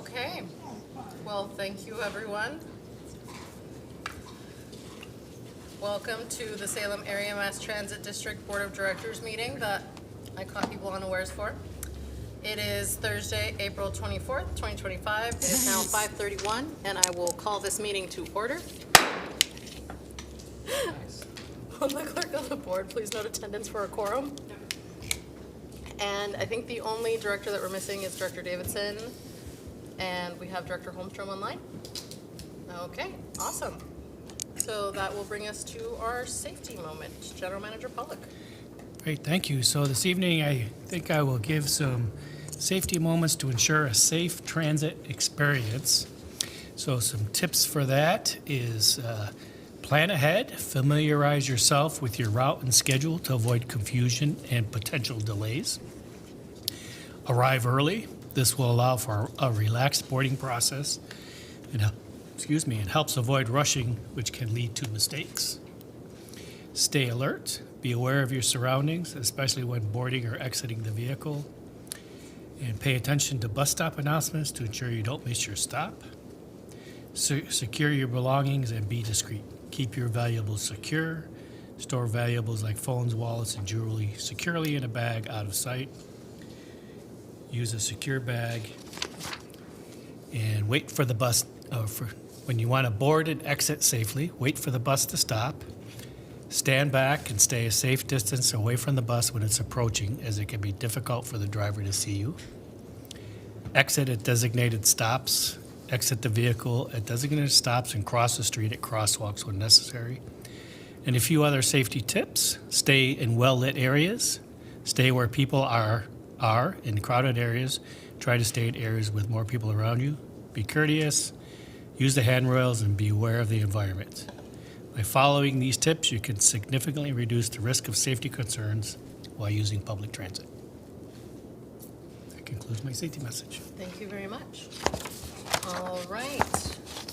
Okay, well, thank you, everyone. Welcome to the Salem Area Mass Transit District Board of Directors meeting that I caught people unawares for. It is Thursday, April 24th, 2025. It is now 5:31, and I will call this meeting to order. Will the clerk of the board please note attendance for a quorum? And I think the only director that we're missing is Director Davidson, and we have Director Holmstrom online. Okay, awesome. So that will bring us to our safety moment. General Manager Pollock. Great, thank you. So this evening, I think I will give some safety moments to ensure a safe transit experience. So some tips for that is plan ahead, familiarize yourself with your route and schedule to avoid confusion and potential delays. Arrive early. This will allow for a relaxed boarding process and helps avoid rushing, which can lead to mistakes. Stay alert. Be aware of your surroundings, especially when boarding or exiting the vehicle. And pay attention to bus stop announcements to ensure you don't miss your stop. Secure your belongings and be discreet. Keep your valuables secure. Store valuables like phones, wallets, and jewelry securely in a bag out of sight. Use a secure bag. And wait for the bus, when you want to board and exit safely, wait for the bus to stop. Stand back and stay a safe distance away from the bus when it's approaching, as it can be difficult for the driver to see you. Exit at designated stops. Exit the vehicle at designated stops and cross the street at crosswalks when necessary. And a few other safety tips. Stay in well-lit areas. Stay where people are in crowded areas. Try to stay in areas with more people around you. Be courteous. Use the handrails and be aware of the environment. By following these tips, you can significantly reduce the risk of safety concerns while using public transit. That concludes my safety message. Thank you very much. All right.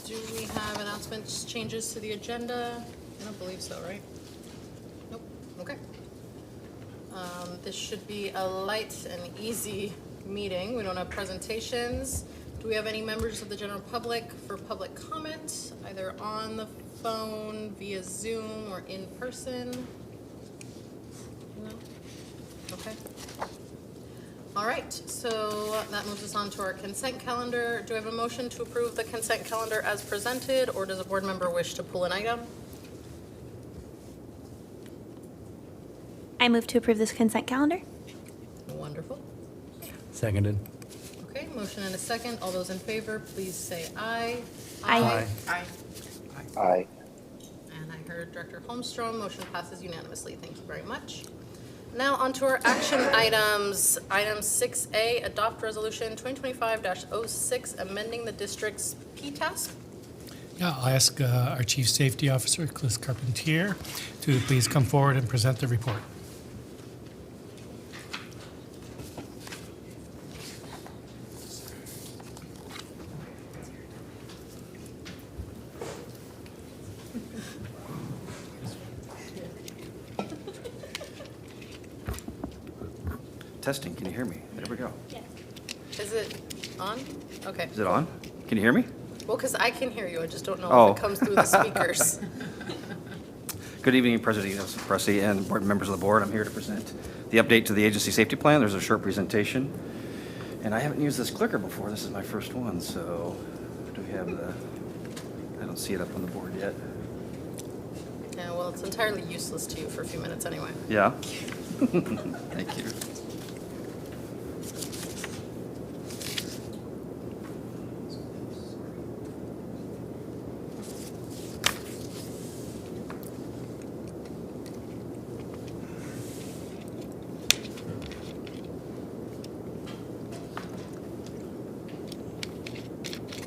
Do we have announcements, changes to the agenda? I don't believe so, right? Nope. Okay. This should be a light and easy meeting. We don't have presentations. Do we have any members of the general public for public comment, either on the phone, via Zoom, or in person? No? Okay. All right, so that moves us on to our consent calendar. Do I have a motion to approve the consent calendar as presented, or does a board member wish to pull an item? I move to approve this consent calendar. Wonderful. Seconded. Okay, motion and a second. All those in favor, please say aye. Aye. Aye. Aye. And I heard Director Holmstrom. Motion passes unanimously. Thank you very much. Now on to our action items. Item 6A, adopt resolution 2025-06, amending the district's PTASP. Yeah, I'll ask our Chief Safety Officer, Cliff Carpentier, to please come forward and present the report. Testing, can you hear me? There we go. Is it on? Okay. Is it on? Can you hear me? Well, because I can hear you. I just don't know Oh. if it comes through the speakers. Good evening, President Pressey and board members of the board. I'm here to present the update to the agency safety plan. There's a short presentation. And I haven't used this clicker before. This is my first one, so do we have the, I don't see it up on the board yet. Yeah, well, it's entirely useless to you for a few minutes anyway. Yeah? Thank you.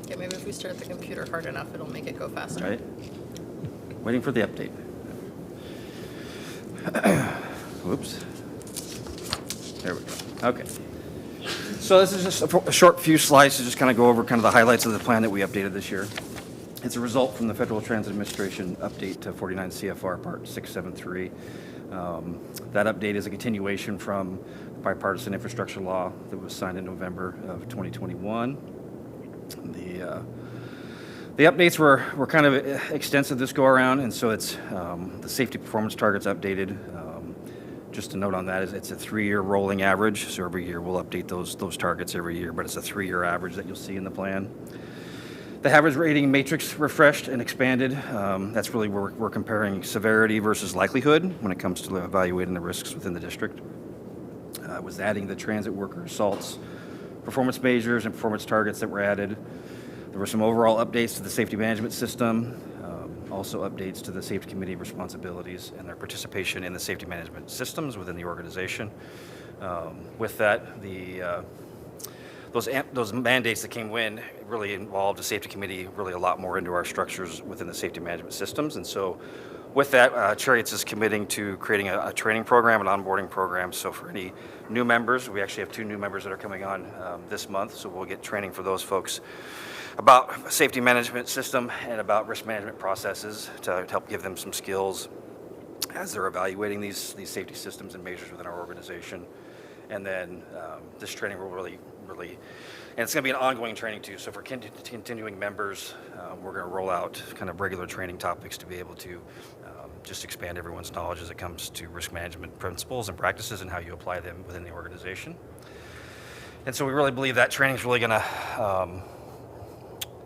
Okay, maybe if we start the computer hard enough, it'll make it go faster. Right? Waiting for the update. Whoops. There we go. Okay. So this is just a short few slides to just kind of go over kind of the highlights of the plan that we updated this year. It's a result from the Federal Transit Administration update to 49 CFR Part 673. That update is a continuation from the bipartisan infrastructure law that was signed in November of 2021. The updates were kind of extensive this go around, and so it's the safety performance targets updated. Just a note on that is it's a 3-year rolling average, so every year we'll update those targets every year, but it's a 3-year average that you'll see in the plan. The hazard rating matrix refreshed and expanded. That's really where we're comparing severity versus likelihood when it comes to evaluating the risks within the district. Was adding the transit worker assaults, performance measures, and performance targets that were added. There were some overall updates to the safety management system, also updates to the safety committee responsibilities and their participation in the safety management systems within the organization. With that, those mandates that came in really involved the safety committee really a lot more into our structures within the safety management systems. And so with that, Cherriots is committing to creating a training program, an onboarding program. So for any new members, we actually have 2 new members that are coming on this month. So we'll get training for those folks about safety management system and about risk management processes to help give them some skills as they're evaluating these safety systems and measures within our organization. And then this training will really, and it's going to be an ongoing training too. So for continuing members, we're going to roll out kind of regular training topics to be able to just expand everyone's knowledge as it comes to risk management principles and practices and how you apply them within the organization. And so we really believe that training is really going to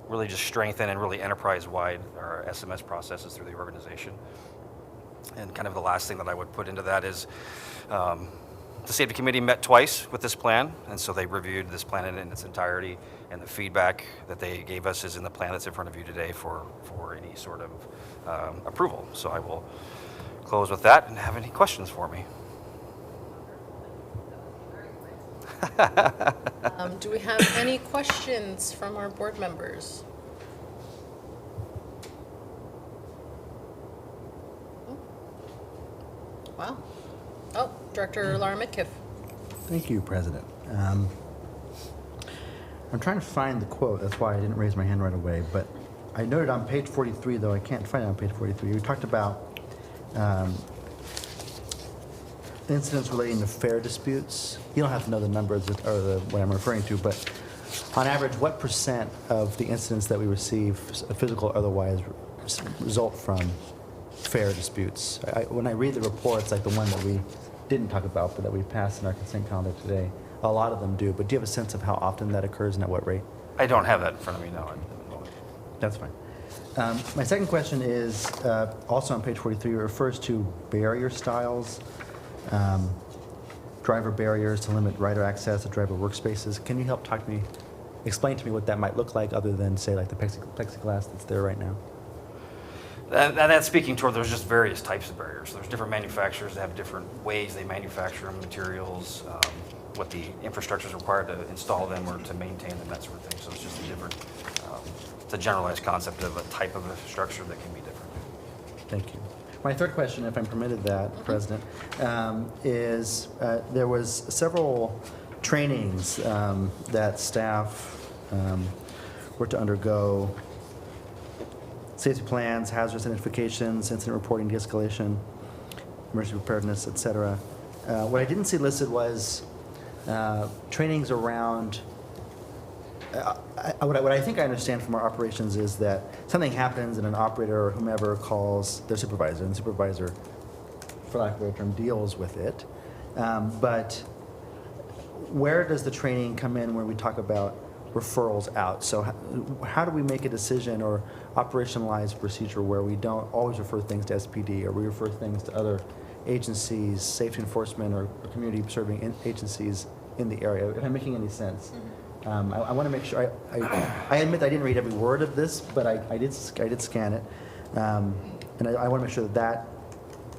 really just strengthen and really enterprise-wide our SMS processes through the organization. And kind of the last thing that I would put into that is the safety committee met twice with this plan, and so they reviewed this plan in its entirety, and the feedback that they gave us is in the plan that's in front of you today for any sort of approval. So I will close with that and have any questions for me. Do we have any questions from our board members? Oh. Wow. Oh, Director Laura Midkiff. Thank you, President. I'm trying to find the quote. That's why I didn't raise my hand right away. But I noted on page 43, though I can't find it on page 43. We talked about incidents relating to fare disputes. You don't have to know the numbers or what I'm referring to, but on average, what % of the incidents that we receive, physical or otherwise, result from fare disputes? When I read the reports, like the one that we didn't talk about, but that we passed in our consent calendar today, a lot of them do. But do you have a sense of how often that occurs and at what rate? I don't have that in front of me, no. That's fine. My second question is also on page 43. It refers to barrier styles, driver barriers to limit rider access to driver workspaces. Can you help explain to me what that might look like other than, say, like the plexiglass that's there right now? That's speaking toward there's just various types of barriers. There's different manufacturers that have different ways they manufacture them, materials, what the infrastructure is required to install them or to maintain them, that sort of thing. So it's just a different, it's a generalized concept of a type of a structure that can be different. Thank you. My third question, if I'm permitted that, President, is there was several trainings that staff were to undergo: safety plans, hazardous identifications, incident reporting, de-escalation, emergency preparedness, et cetera. What I didn't see listed was trainings around what I think I understand from our operations is that something happens and an operator or whomever calls their supervisor, and the supervisor, for lack of a better term, deals with it. But where does the training come in when we talk about referrals out? So how do we make a decision or operationalize a procedure where we don't always refer things to SPD or we refer things to other agencies, safety enforcement or community serving agencies in the area? If I'm making any sense. I want to make sure, I admit I didn't read every word of this, but I did scan it. And I want to make sure that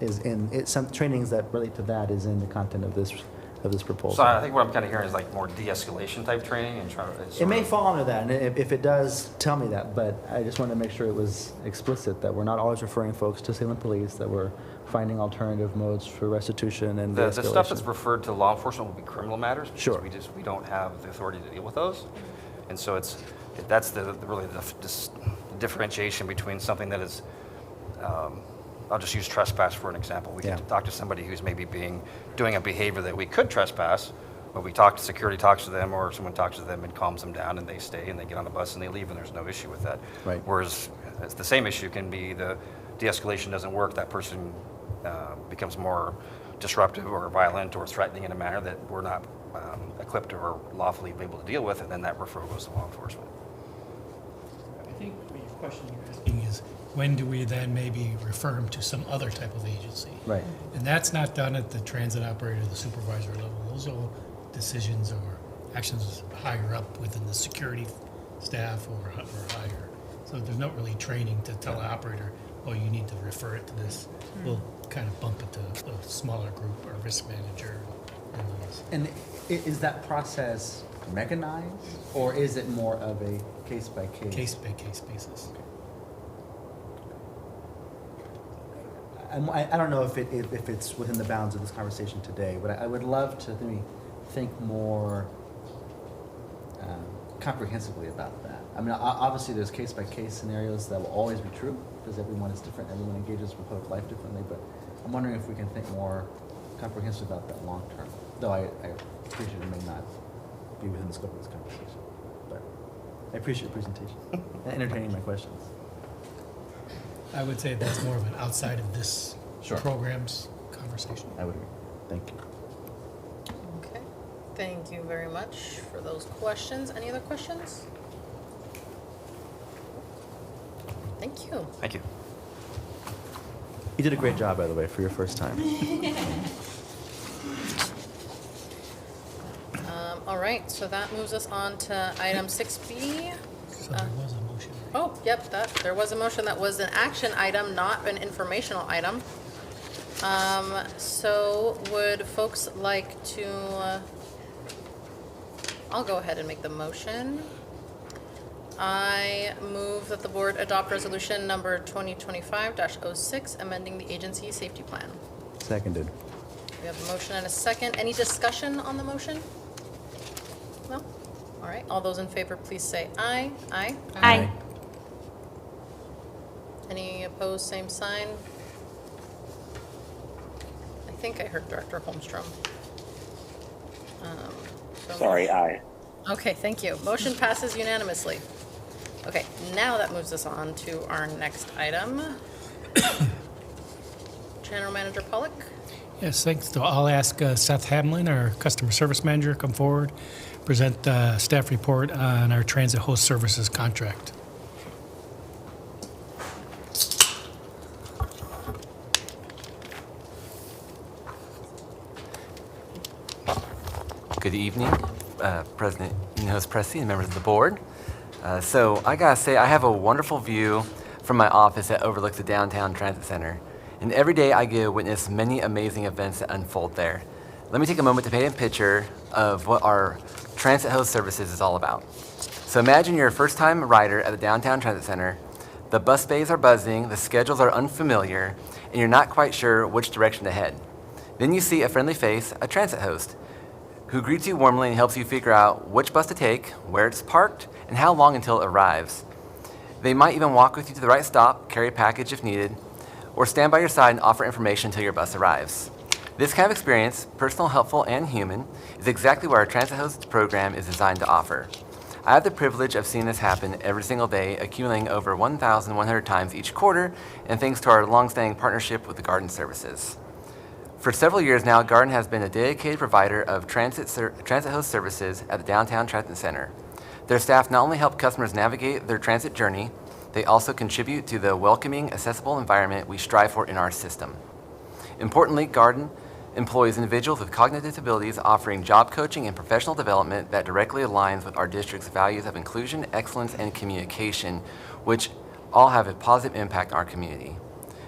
is in, some trainings that relate to that is in the content of this proposal. So I think what I'm kind of hearing is like more de-escalation type training and trying to. It may fall under that, and if it does, tell me that. But I just want to make sure it was explicit that we're not always referring folks to Salem Police, that we're finding alternative modes for restitution and the de-escalation. stuff that's referred to law enforcement will be criminal matters. Because Sure. we don't have the authority to deal with those, and so that's really the differentiation between something that is. I'll just use trespass for an example. We Yeah. could talk to somebody who's maybe doing a behavior that we could trespass, But security talks to them, or someone talks to them and calms them down, and they stay, and they get on the bus and they leave, and there's no issue with that. Right. Whereas it's the same issue can be the de-escalation doesn't work, that person becomes more disruptive or violent or threatening in a manner that we're not equipped or lawfully able to deal with, and then that referral goes to law enforcement. I think what your question you're asking is, when do we then maybe refer them to some other type of agency? Right. And that's not done at the transit operator, the supervisor level. Those are decisions or actions higher up within the security staff or higher. So there's not really training to tell the operator, oh, you need to refer it to this. We'll kind of bump it to a smaller group or risk manager. And is that process mechanized, or is it more of a case-by-case? Case-by-case basis. I don't know if it's within the bounds of this conversation today, but I would love to maybe think more comprehensively about that. I mean, obviously there's case-by-case scenarios that will always be true, because everyone is different, everyone engages with public life differently, but I'm wondering if we can think more comprehensively about that long-term, though I appreciate it may not be within the scope of this conversation. But I appreciate your presentation and entertaining my questions. I would say that's more of an outside of this Sure. program's conversation. I would agree. Thank you. Okay, thank you very much for those questions. Any other questions? Thank you. Thank you. You did a great job, by the way, for your first time. All right, so that moves us on to item 6B. So there was a motion. Oh, yep, there was a motion that was an action item, not an informational item. So would folks like to, I'll go ahead and make the motion. I move that the board adopt resolution number 2025-06, amending the agency safety plan. Seconded. We have a motion and a second. Any discussion on the motion? No? All right, all those in favor, please say aye. Aye. Aye. Any opposed, same sign? I think I heard Director Holmstrom. Sorry, aye. Okay, thank you. Motion passes unanimously. Okay, now that moves us on to our next item. General Manager Pollock? Yes, thanks. So I'll ask Seth Hamlin, our customer service manager, come forward, present staff report on our transit host services contract. Good evening, President Enos Pressey and members of the board. So I gotta say, I have a wonderful view from my office that overlooks the downtown transit center. And every day I get to witness many amazing events that unfold there. Let me take a moment to paint a picture of what our transit host services is all about. So imagine you're a first-time rider at the downtown transit center. The bus bays are buzzing, the schedules are unfamiliar, and you're not quite sure which direction to head. Then you see a friendly face, a transit host, who greets you warmly and helps you figure out which bus to take, where it's parked, and how long until it arrives. They might even walk with you to the right stop, carry a package if needed, or stand by your side and offer information until your bus arrives. This kind of experience, personal, helpful, and human, is exactly what our Transit Host program is designed to offer. I have the privilege of seeing this happen every single day, accumulating over 1,100 times each quarter, and thanks to our longstanding partnership with the Garden Services. For several years now, Garden has been a dedicated provider of transit host services at the Downtown Transit Center. Their staff not only help customers navigate their transit journey, they also contribute to the welcoming, accessible environment we strive for in our system. Importantly, Garden employs individuals with cognitive disabilities, offering job coaching and professional development that directly aligns with our district's values of inclusion, excellence, and communication, which all have a positive impact on our community.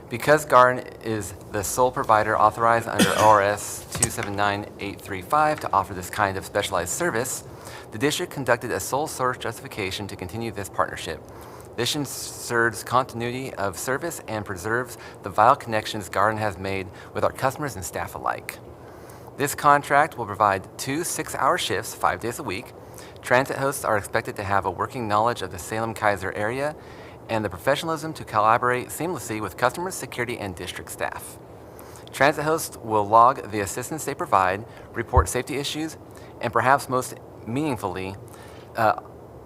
Because Garden is the sole provider authorized under ORS 279835 to offer this kind of specialized service, the district conducted a sole source justification to continue this partnership. This ensures continuity of service and preserves the vital connections Garden has made with our customers and staff alike. This contract will provide 2 6-hour shifts 5 days a week. Transit hosts are expected to have a working knowledge of the Salem-Keizer area and the professionalism to collaborate seamlessly with customers, security, and district staff. Transit hosts will log the assistance they provide, report safety issues, and perhaps most meaningfully,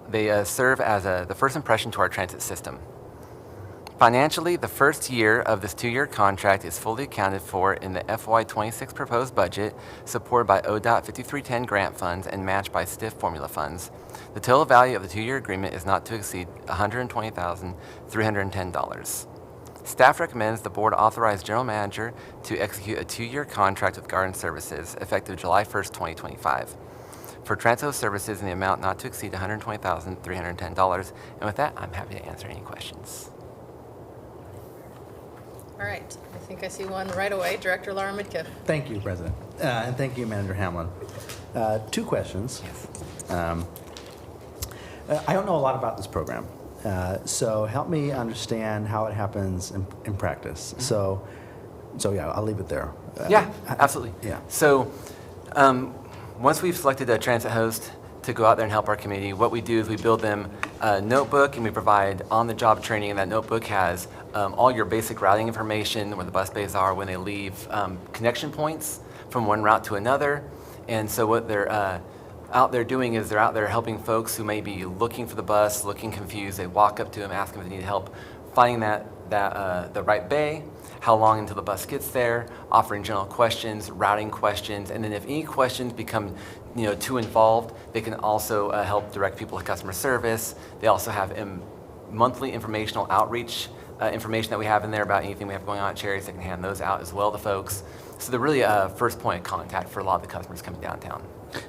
they serve as the first impression to our transit system. Financially, the first year of this 2-year contract is fully accounted for in the FY26 proposed budget, supported by ODOT 5310 grant funds and matched by STIF formula funds. The total value of the 2-year agreement is not to exceed $120,310. Staff recommends the board authorize general manager to execute a 2-year contract with Garden Services effective July 1st, 2025 for transit host services in the amount not to exceed $120,310. And with that, I'm happy to answer any questions. All right, I think I see one right away. Director Laura Midkiff. Thank you, President. And thank you, Manager Hamlin. 2 questions. I don't know a lot about this program, so help me understand how it happens in practice. So yeah, I'll leave it there. Yeah, absolutely. Yeah. So once we've selected a transit host to go out there and help our community, what we do is we build them a notebook and we provide on-the-job training, and that notebook has all your basic routing information, where the bus bays are when they leave, connection points from one route to another. And so what they're out there doing is they're out there helping folks who may be looking for the bus, looking confused. They walk up to them, ask them if they need help finding the right bay, how long until the bus gets there, offering general questions, routing questions, and then if any questions become too involved, they can also help direct people to customer service. They also have monthly informational outreach information that we have in there about anything we have going on at Cherriots. They can hand those out as well to folks. So they're really a first point of contact for a lot of the customers coming downtown.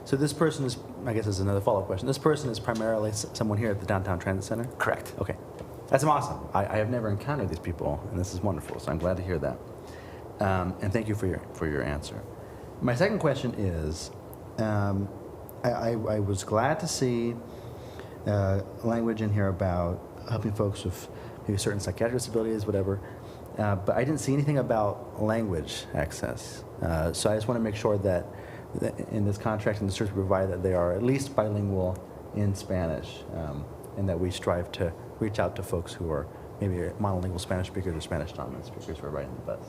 So this person is, I guess this is another follow-up question. This person is primarily someone here at the Downtown Transit Center? Correct. Okay. That's awesome. I have never encountered these people, and this is wonderful, so I'm glad to hear that. And thank you for your answer. My second question is, I was glad to see language in here about helping folks with maybe certain psychiatric disabilities, whatever, but I didn't see anything about language access. So I just want to make sure that in this contract and the service we provide that they are at least bilingual in Spanish, and that we strive to reach out to folks who are maybe monolingual Spanish speakers or Spanish dominant speakers who are riding the bus.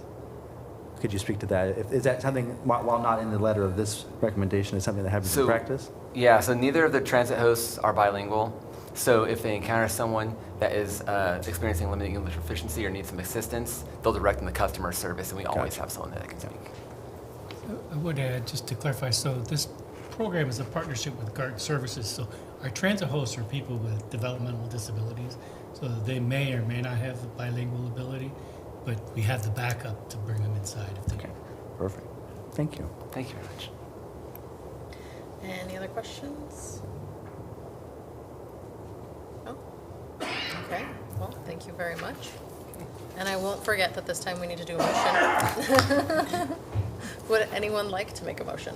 Could you speak to that? Is that something, while not in the letter of this recommendation, is something that happens in practice? Yeah, so neither of the transit hosts are bilingual. So if they encounter someone that is experiencing limited English proficiency or needs some assistance, they'll direct them to customer service, and we always have someone that can speak. I would add, just to clarify, so this program is a partnership with Garden Services. So our transit hosts are people with developmental disabilities, so they may or may not have the bilingual ability, but we have the backup to bring them inside if they Okay, perfect. Thank you. Thank you very much. Any other questions? No? Okay, well, thank you very much. And I won't forget that this time we need to do a motion. Would anyone like to make a motion?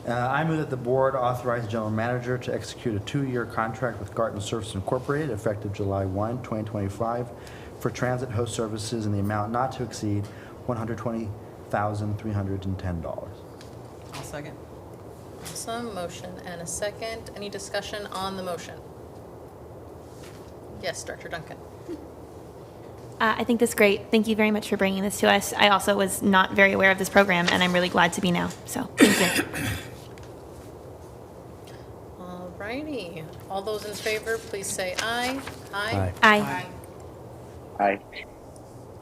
I move that the board authorize the general manager to execute a 2-year contract with Garden Services Incorporated effective July 1, 2025 for transit host services in the amount not to exceed $120,310. I'll second. Awesome, motion and a second. Any discussion on the motion? Yes, Director Duncan. I think that's great. Thank you very much for bringing this to us. I also was not very aware of this program, and I'm really glad to be now. So thank you. Alrighty, all those in favor, please say aye. Aye. Aye. Aye.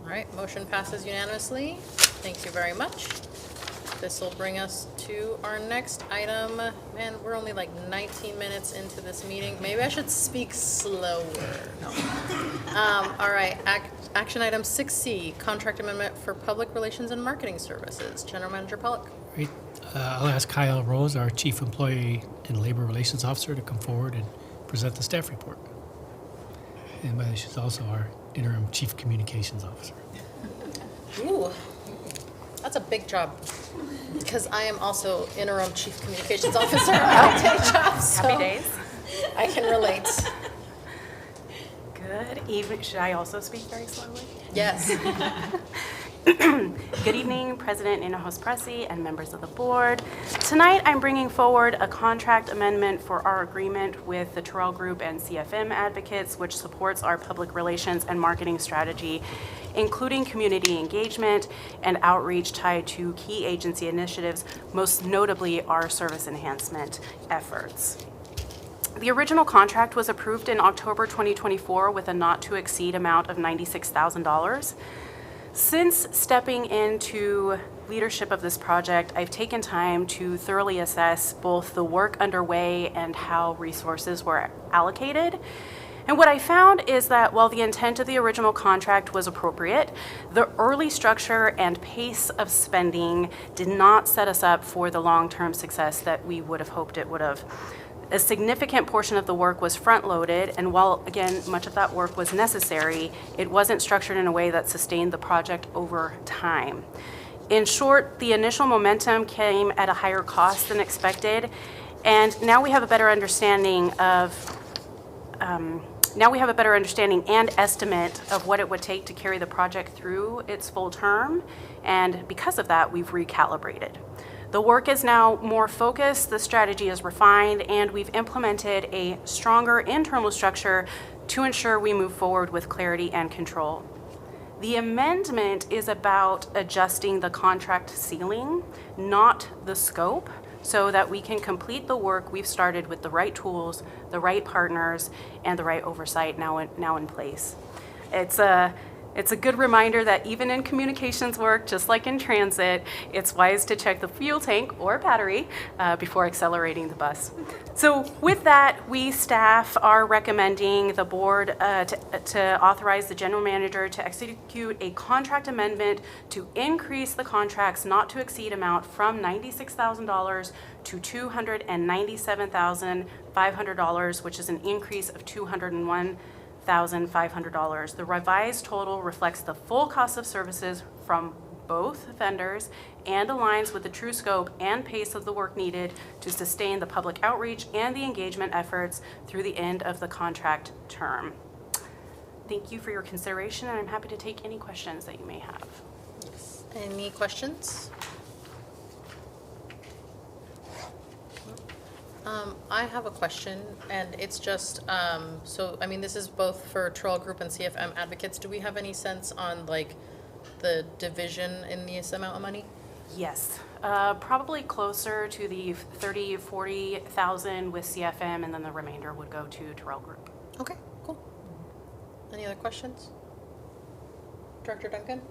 All right, motion passes unanimously. Thank you very much. This will bring us to our next item. Man, we're only like 19 minutes into this meeting. Maybe I should speak slower. No. All right, action item 6C, contract amendment for public relations and marketing services. General Manager Pollock. Great. I'll ask Kyle Rose, our Chief Employee and Labor Relations Officer, to come forward and present the staff report. And she's also our interim Chief Communications Officer. Ooh, that's a big job, because I am also interim Chief Communications Officer on my day job, so Happy days. I can relate. Good evening. Should I also speak very slowly? Yes. Good evening, President Inhofe Pressey and members of the board. Tonight, I'm bringing forward a contract amendment for our agreement with the Terrell Group and CFM Advocates, which supports our public relations and marketing strategy, including community engagement and outreach tied to key agency initiatives, most notably our service enhancement efforts. The original contract was approved in October 2024 with a not-to-exceed amount of $96,000. Since stepping into leadership of this project, I've taken time to thoroughly assess both the work underway and how resources were allocated. And what I found is that while the intent of the original contract was appropriate, the early structure and pace of spending did not set us up for the long-term success that we would have hoped it would have. A significant portion of the work was front-loaded, and while, again, much of that work was necessary, it wasn't structured in a way that sustained the project over time. In short, the initial momentum came at a higher cost than expected, and now we have a better understanding and estimate of what it would take to carry the project through its full term, and because of that, we've recalibrated. The work is now more focused, the strategy is refined, and we've implemented a stronger internal structure to ensure we move forward with clarity and control. The amendment is about adjusting the contract ceiling, not the scope, so that we can complete the work we've started with the right tools, the right partners, and the right oversight now in place. It's a good reminder that even in communications work, just like in transit, it's wise to check the fuel tank or battery before accelerating the bus. So with that, we staff are recommending the board to authorize the general manager to execute a contract amendment to increase the contract's not to exceed amount from $96,000 to $297,500, which is an increase of $201,500. The revised total reflects the full cost of services from both vendors and aligns with the true scope and pace of the work needed to sustain the public outreach and the engagement efforts through the end of the contract term. Thank you for your consideration, and I'm happy to take any questions that you may have. Any questions? I have a question, and it's just, so, I mean, this is both for Terrell Group and CFM Advocates. Do we have any sense on, like, the division in this amount of money? Yes, probably closer to the 30, 40,000 with CFM, and then the remainder would go to Terrell Group. Okay, cool. Any other questions? Director Duncan?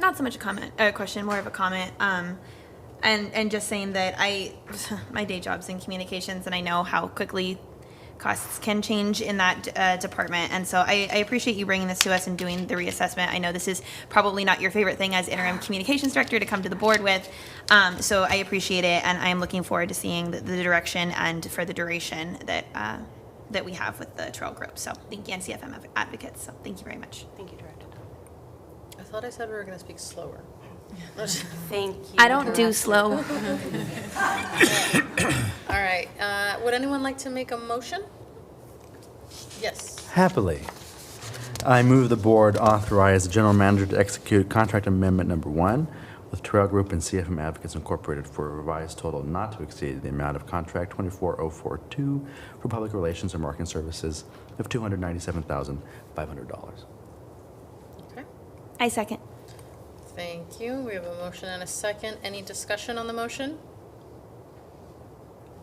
Not so much a question, more of a comment. And just saying that my day job's in communications, and I know how quickly costs can change in that department. And so I appreciate you bringing this to us and doing the reassessment. I know this is probably not your favorite thing as interim communications director to come to the board with. So I appreciate it, and I am looking forward to seeing the direction and for the duration that we have with the Terrell Group. So thank you, and CFM Advocates. So thank you very much. Thank you, Director. I thought I said we were going to speak slower. Thank you. I don't do slow. All right, would anyone like to make a motion? Yes. Happily. I move the board authorize the general manager to execute contract amendment number 1 with Terrell Group and CFM Advocates Incorporated for a revised total not to exceed the amount of contract 24042 for public relations and marketing services of $297,500. Okay, I second. thank you. We have a motion and a second. Any discussion on the motion?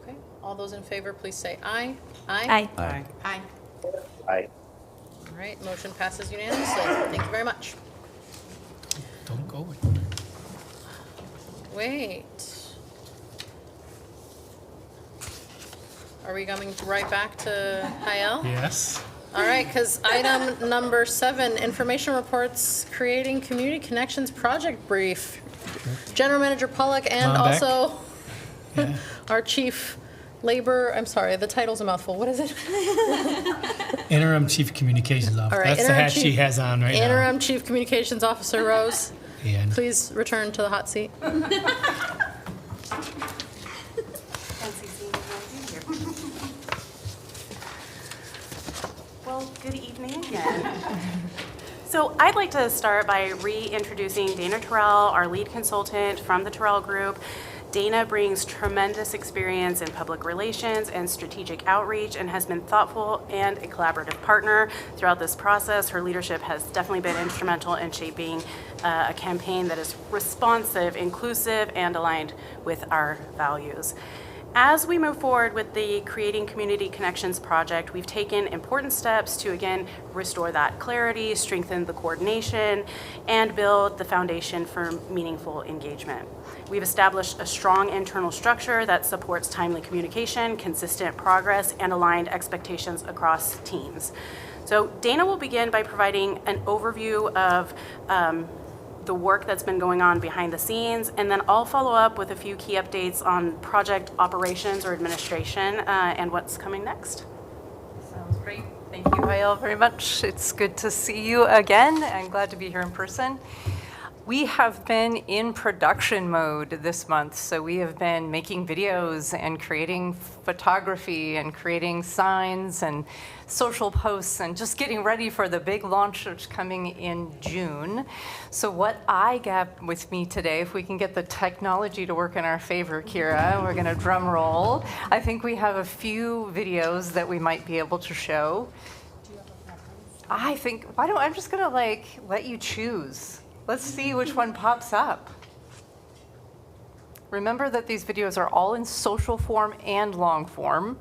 Okay, all those in favor, please say aye. Aye. Aye. Aye. Aye. All right, motion passes unanimously. Thank you very much. Don't go with Wait. Are we coming right back to Hayel? Yes. All right, because item number 7, information reports, creating community connections project brief. General Manager Pollock and Come on back. also Yeah. our chief labor, I'm sorry, the title's a mouthful. What is it? Interim Chief Communications Officer. All right, That's the interim hat she chief- has on right now. Interim Chief Communications Officer Rose, And please return to the hot seat. Well, good evening again. So I'd like to start by reintroducing Dana Terrell, our lead consultant from the Terrell Group. Dana brings tremendous experience in public relations and strategic outreach and has been thoughtful and a collaborative partner throughout this process. Her leadership has definitely been instrumental in shaping a campaign that is responsive, inclusive, and aligned with our values. As we move forward with the Creating Community Connections project, we've taken important steps to, again, restore that clarity, strengthen the coordination, and build the foundation for meaningful engagement. We've established a strong internal structure that supports timely communication, consistent progress, and aligned expectations across teams. So Dana will begin by providing an overview of the work that's been going on behind the scenes, and then I'll follow up with a few key updates on project operations or administration and what's coming next. Sounds great. Thank you, Hayel, very much. It's good to see you again. I'm glad to be here in person. We have been in production mode this month, so we have been making videos and creating photography and creating signs and social posts and just getting ready for the big launch that's coming in June. So what I got with me today, if we can get the technology to work in our favor, Kira, we're gonna drum roll. I think we have a few videos that we might be able to show. I think, I'm just gonna let you choose. Let's see which one pops up. Remember that these videos are all in social form and long form.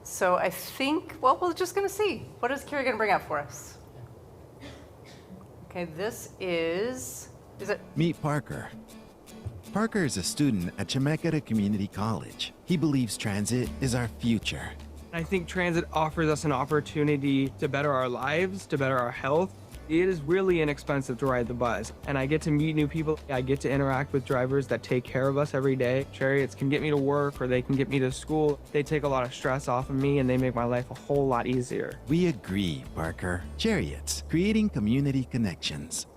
So I think, well, we're just gonna see. What is Kira gonna bring up for us? Okay, this is it? Meet Parker. Parker is a student at Chemeketa Community College. He believes transit is our future. I think transit offers us an opportunity to better our lives, to better our health. It is really inexpensive to ride the bus, and I get to meet new people. I get to interact with drivers that take care of us every day. Cherriots can get me to work, or they can get me to school. They take a lot of stress off of me, and they make my life a whole lot easier. We agree, Parker. Cherriots, creating community connections.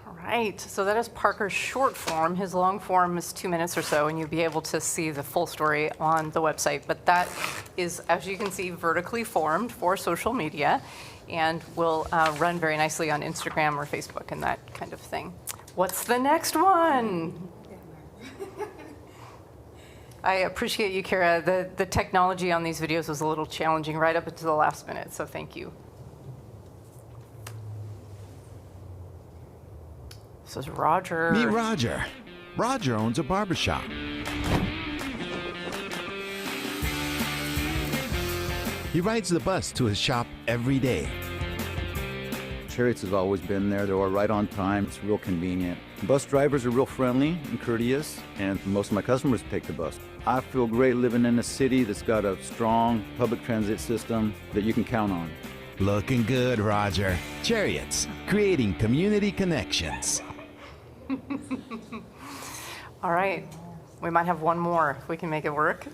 All right, so that is Parker's short form. His long form is 2 minutes or so, and you'll be able to see the full story on the website. But that is, as you can see, vertically formed for social media, and will run very nicely on Instagram or Facebook and that kind of thing. What's the next one? I appreciate you, Kira. The technology on these videos was a little challenging right up until the last minute, so thank you. This is Roger. Meet Roger. Roger owns a barbershop. He rides the bus to his shop every day. Cherriots has always been there. They're right on time. It's real convenient. Bus drivers are real friendly and courteous, and most of my customers take the bus. I feel great living in a city that's got a strong public transit system that you can count on. Looking good, Roger. Cherriots, creating community connections. All right, we might have one more if we can make it work.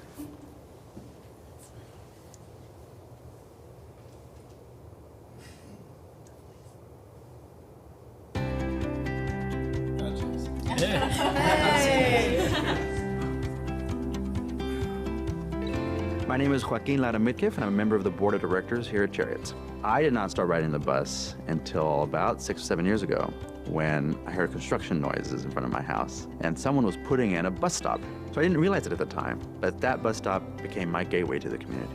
My name is Joaquin Lara Midkiff, and I'm a member of the board of directors here at Cherriots. I did not start riding the bus until about 6 or 7 years ago, when I heard construction noises in front of my house, and someone was putting in a bus stop. So I didn't realize it at the time, but that bus stop became my gateway to the community.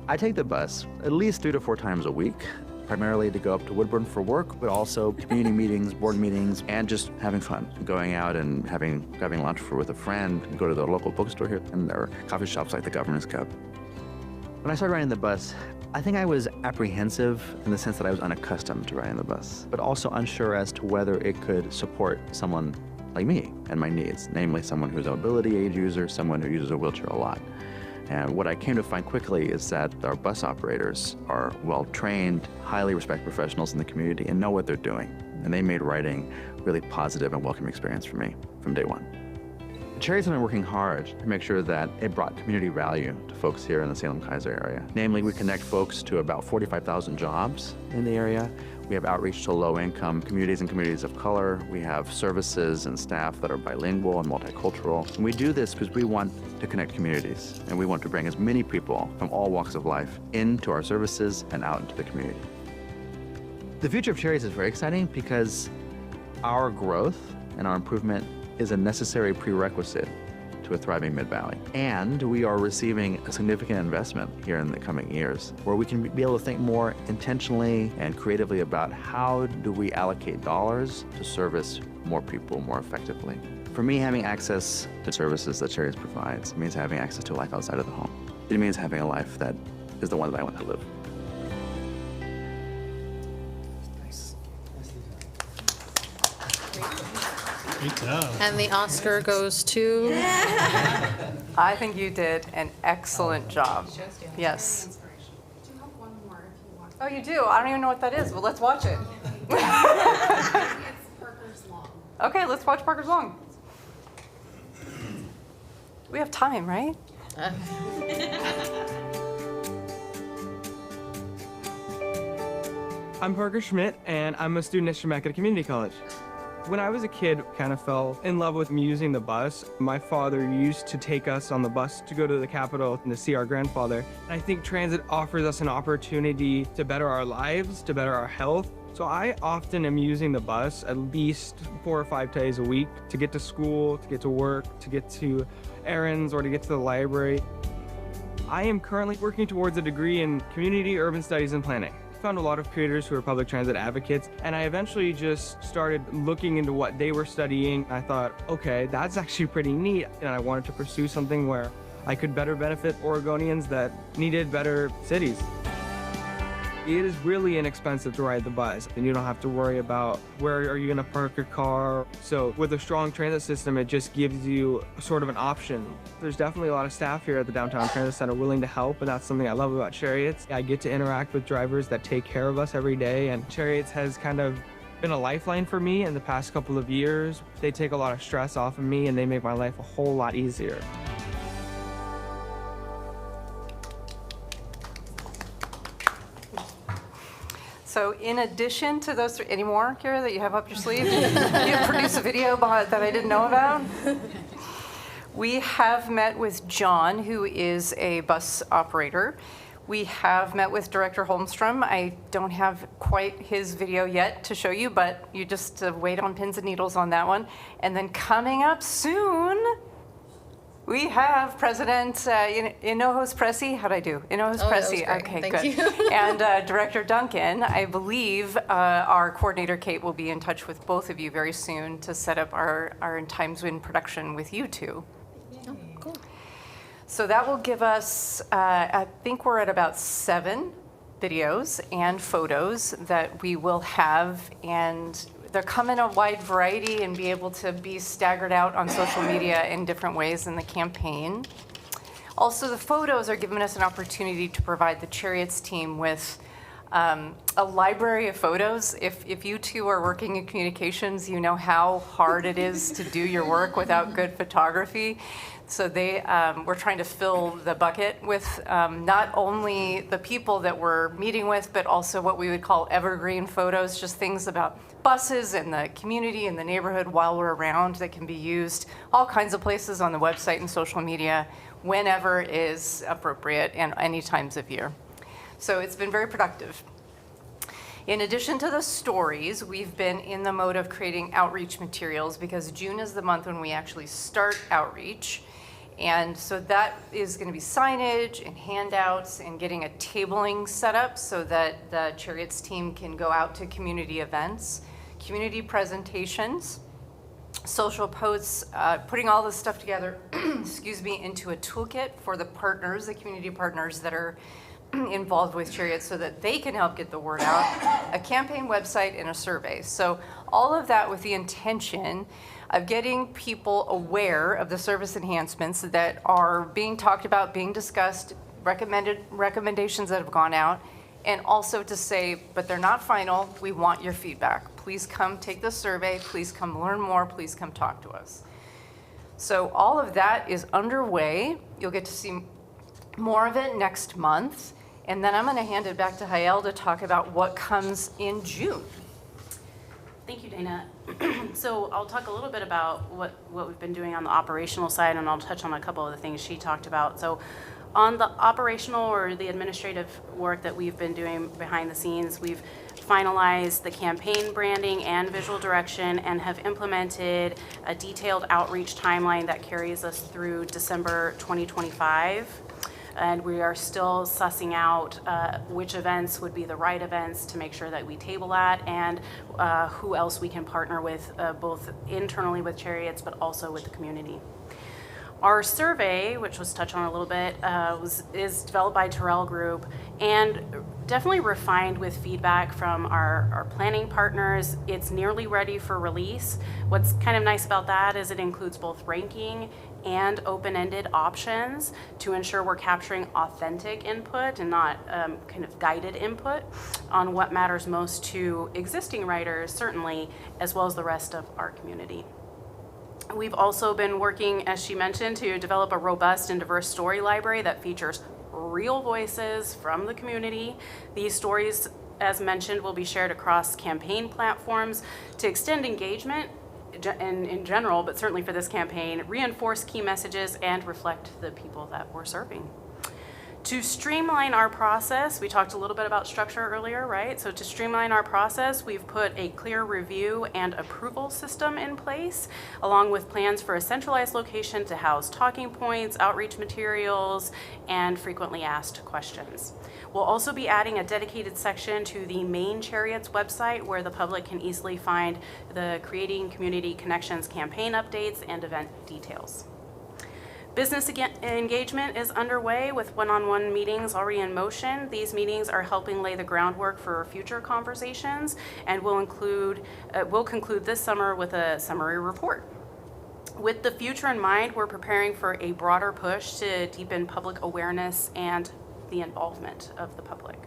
I take the bus at least 3 to 4 times a week, primarily to go up to Woodburn for work, but also community meetings, board meetings, and just having fun. Going out and having lunch with a friend, go to the local bookstore here, and there are coffee shops like the Governor's Cup. When I started riding the bus, I think I was apprehensive in the sense that I was unaccustomed to riding the bus, but also unsure as to whether it could support someone like me and my needs, namely someone who's a mobility aid user, someone who uses a wheelchair a lot. And what I came to find quickly is that our bus operators are well-trained, highly respected professionals in the community and know what they're doing. And they made riding a really positive and welcome experience for me from day one. Cherriots have been working hard to make sure that it brought community value to folks here in the Salem-Keizer area. Namely, we connect folks to about 45,000 jobs in the area. We have outreach to low-income communities and communities of color. We have services and staff that are bilingual and multicultural. And we do this because we want to connect communities, and we want to bring as many people from all walks of life into our services and out into the community. The future of Cherriots is very exciting because our growth and our improvement is a necessary prerequisite to a thriving Mid-Valley. And we are receiving a significant investment here in the coming years where we can be able to think more intentionally and creatively about how do we allocate dollars to service more people more effectively. For me, having access to services that Cherriots provides means having access to a life outside of the home. It means having a life that is the one that I want to live. Great job. And the Oscar goes to? I think you did an excellent job. Yes. Oh, you do? I don't even know what that is. Well, let's watch it. Okay, let's watch Parker's Long. We have time, right? I'm Parker Schmidt, and I'm a student at Chemeketa Community College. When I was a kid, kind of fell in love with using the bus. My father used to take us on the bus to go to the Capitol and to see our grandfather. And I think transit offers us an opportunity to better our lives, to better our health. So I often am using the bus at least 4 or 5 days a week to get to school, to get to work, to get to errands, or to get to the library. I am currently working towards a degree in community, urban studies, and planning. I found a lot of creators who are public transit advocates, and I eventually just started looking into what they were studying. I thought, okay, that's actually pretty neat, and I wanted to pursue something where I could better benefit Oregonians that needed better cities. It is really inexpensive to ride the bus, and you don't have to worry about where are you going to park your car. So with a strong transit system, it just gives you sort of an option. There's definitely a lot of staff here at the Downtown Transit Center willing to help, and that's something I love about Cherriots. I get to interact with drivers that take care of us every day, and Cherriots has kind of been a lifeline for me in the past couple of years. They take a lot of stress off of me, and they make my life a whole lot easier. So in addition to those three, any more, Kira, that you have up your sleeve? You produce a video that I didn't know about? We have met with John, who is a bus operator. We have met with Director Holmstrom. I don't have quite his video yet to show you, but you just wait on pins and needles on that one. And then coming up soon, we have President Hinojos Pressy. How'd I do? Hinojos Oh, that was Pressy. great. Okay, Thank good. you. And Director Duncan. I believe our coordinator Kate will be in touch with both of you very soon to set up our Times Wind production with you two. Oh, cool. So that will give us, I think we're at about 7 videos and photos that we will have, and they'll come in a wide variety and be able to be staggered out on social media in different ways in the campaign. Also, the photos are giving us an opportunity to provide the Cherriots team with a library of photos. If you two are working in communications, you know how hard it is to do your work without good photography. So we're trying to fill the bucket with not only the people that we're meeting with, but also what we would call evergreen photos, just things about buses and the community and the neighborhood while we're around that can be used all kinds of places on the website and social media whenever is appropriate and any times of year. So it's been very productive. In addition to the stories, we've been in the mode of creating outreach materials because June is the month when we actually start outreach. And so that is going to be signage and handouts and getting a tabling set up so that the Cherriots team can go out to community events, community presentations, social posts, putting all this stuff together, excuse me, into a toolkit for the partners, the community partners that are involved with Cherriots so that they can help get the word out, a campaign website, and a survey. So all of that with the intention of getting people aware of the service enhancements that are being talked about, being discussed, recommendations that have gone out, and also to say, but they're not final, we want your feedback. Please come take the survey, please come learn more, please come talk to us. So all of that is underway. You'll get to see more of it next month. And then I'm going to hand it back to Hayel to talk about what comes in June. Thank you, Dana. So I'll talk a little bit about what we've been doing on the operational side, and I'll touch on a couple of the things she talked about. So on the operational or the administrative work that we've been doing behind the scenes, we've finalized the campaign branding and visual direction and have implemented a detailed outreach timeline that carries us through December 2025. And we are still sussing out which events would be the right events to make sure that we table that, and who else we can partner with, both internally with Cherriots, but also with the community. Our survey, which was touched on a little bit, is developed by Terrell Group and definitely refined with feedback from our planning partners. It's nearly ready for release. What's kind of nice about that is it includes both ranking and open-ended options to ensure we're capturing authentic input and not kind of guided input on what matters most to existing writers, certainly, as well as the rest of our community. We've also been working, as she mentioned, to develop a robust and diverse story library that features real voices from the community. These stories, as mentioned, will be shared across campaign platforms to extend engagement in general, but certainly for this campaign, reinforce key messages and reflect the people that we're serving. To streamline our process, we talked a little bit about structure earlier, right? So to streamline our process, we've put a clear review and approval system in place, along with plans for a centralized location to house talking points, outreach materials, and frequently asked questions. We'll also be adding a dedicated section to the main Cherriots website where the public can easily find the Creating Community Connections campaign updates and event details. Business engagement is underway with one-on-one meetings already in motion. These meetings are helping lay the groundwork for future conversations, and we'll conclude this summer with a summary report. With the future in mind, we're preparing for a broader push to deepen public awareness and the involvement of the public.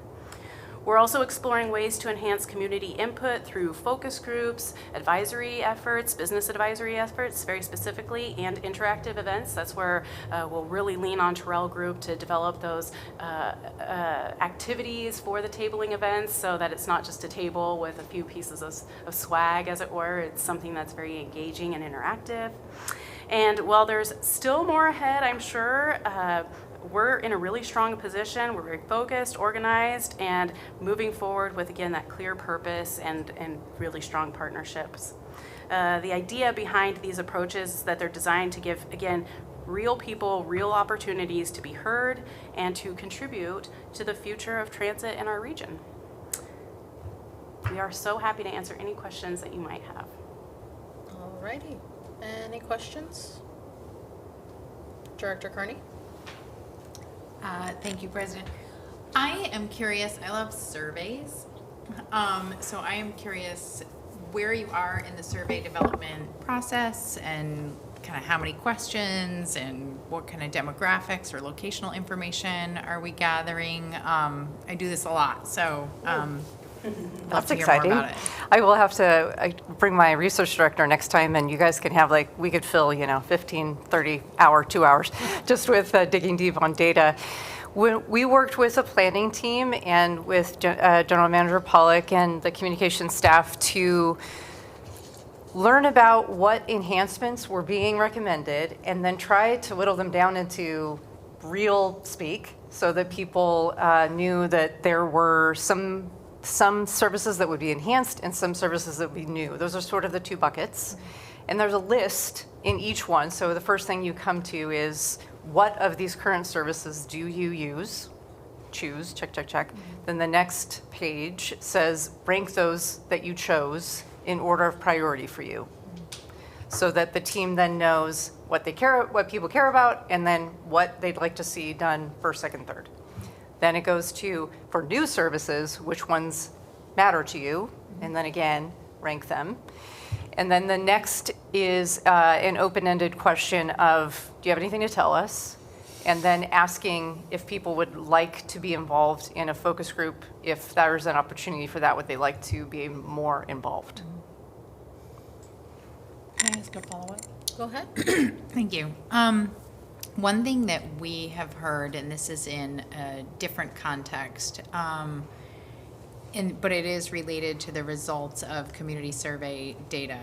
We're also exploring ways to enhance community input through focus groups, advisory efforts, business advisory efforts very specifically, and interactive events. That's where we'll really lean on Terrell Group to develop those activities for the tabling events so that it's not just a table with a few pieces of swag, as it were. It's something that's very engaging and interactive. And while there's still more ahead, I'm sure, we're in a really strong position. We're very focused, organized, and moving forward with, again, that clear purpose and really strong partnerships. The idea behind these approaches is that they're designed to give, again, real people real opportunities to be heard and to contribute to the future of transit in our region. We are so happy to answer any questions that you might have. Alrighty. Any questions? Director Carney? Thank you, President. I am curious, I love surveys. So I am curious where you are in the survey development process and kind of how many questions and what kind of demographics or locational information are we gathering? I do this a lot, so That's exciting. I will have to bring my research director next time, and you guys can have, like, we could fill, 15, 30 hour, 2 hours just with digging deep on data. We worked with a planning team and with General Manager Pollock and the communications staff to learn about what enhancements were being recommended and then try to whittle them down into real speak so that people knew that there were some services that would be enhanced and some services that would be new. Those are sort of the two buckets. And there's a list in each one. So the first thing you come to is, what of these current services do you use? Choose, check, check, check. Then the next page says, rank those that you chose in order of priority for you. So that the team then knows what people care about, and then what they'd like to see done first, second, third. Then it goes to, for new services, which ones matter to you, and then again, rank them. And then the next is an open-ended question of, do you have anything to tell us? And then asking if people would like to be involved in a focus group, if there's an opportunity for that, would they like to be more involved? Can I ask a follow-up? Go ahead. Thank you. One thing that we have heard, and this is in a different context, but it is related to the results of community survey data,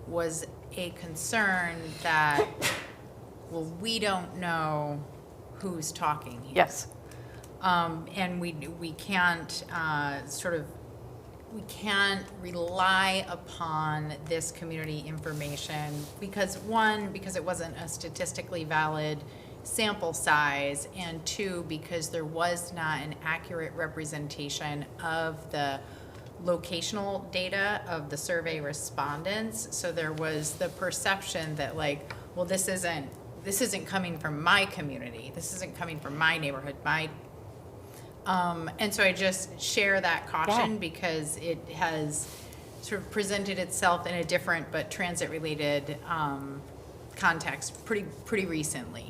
was a concern that, well, we don't know who's talking here. Yes. And we can't sort of we can't rely upon this community information because one, because it wasn't a statistically valid sample size, and two, because there was not an accurate representation of the locational data of the survey respondents. So there was the perception that like, well, this isn't coming from my community. This isn't coming from my neighborhood, and so I just share that caution because it has sort of presented itself in a different but transit-related context pretty recently.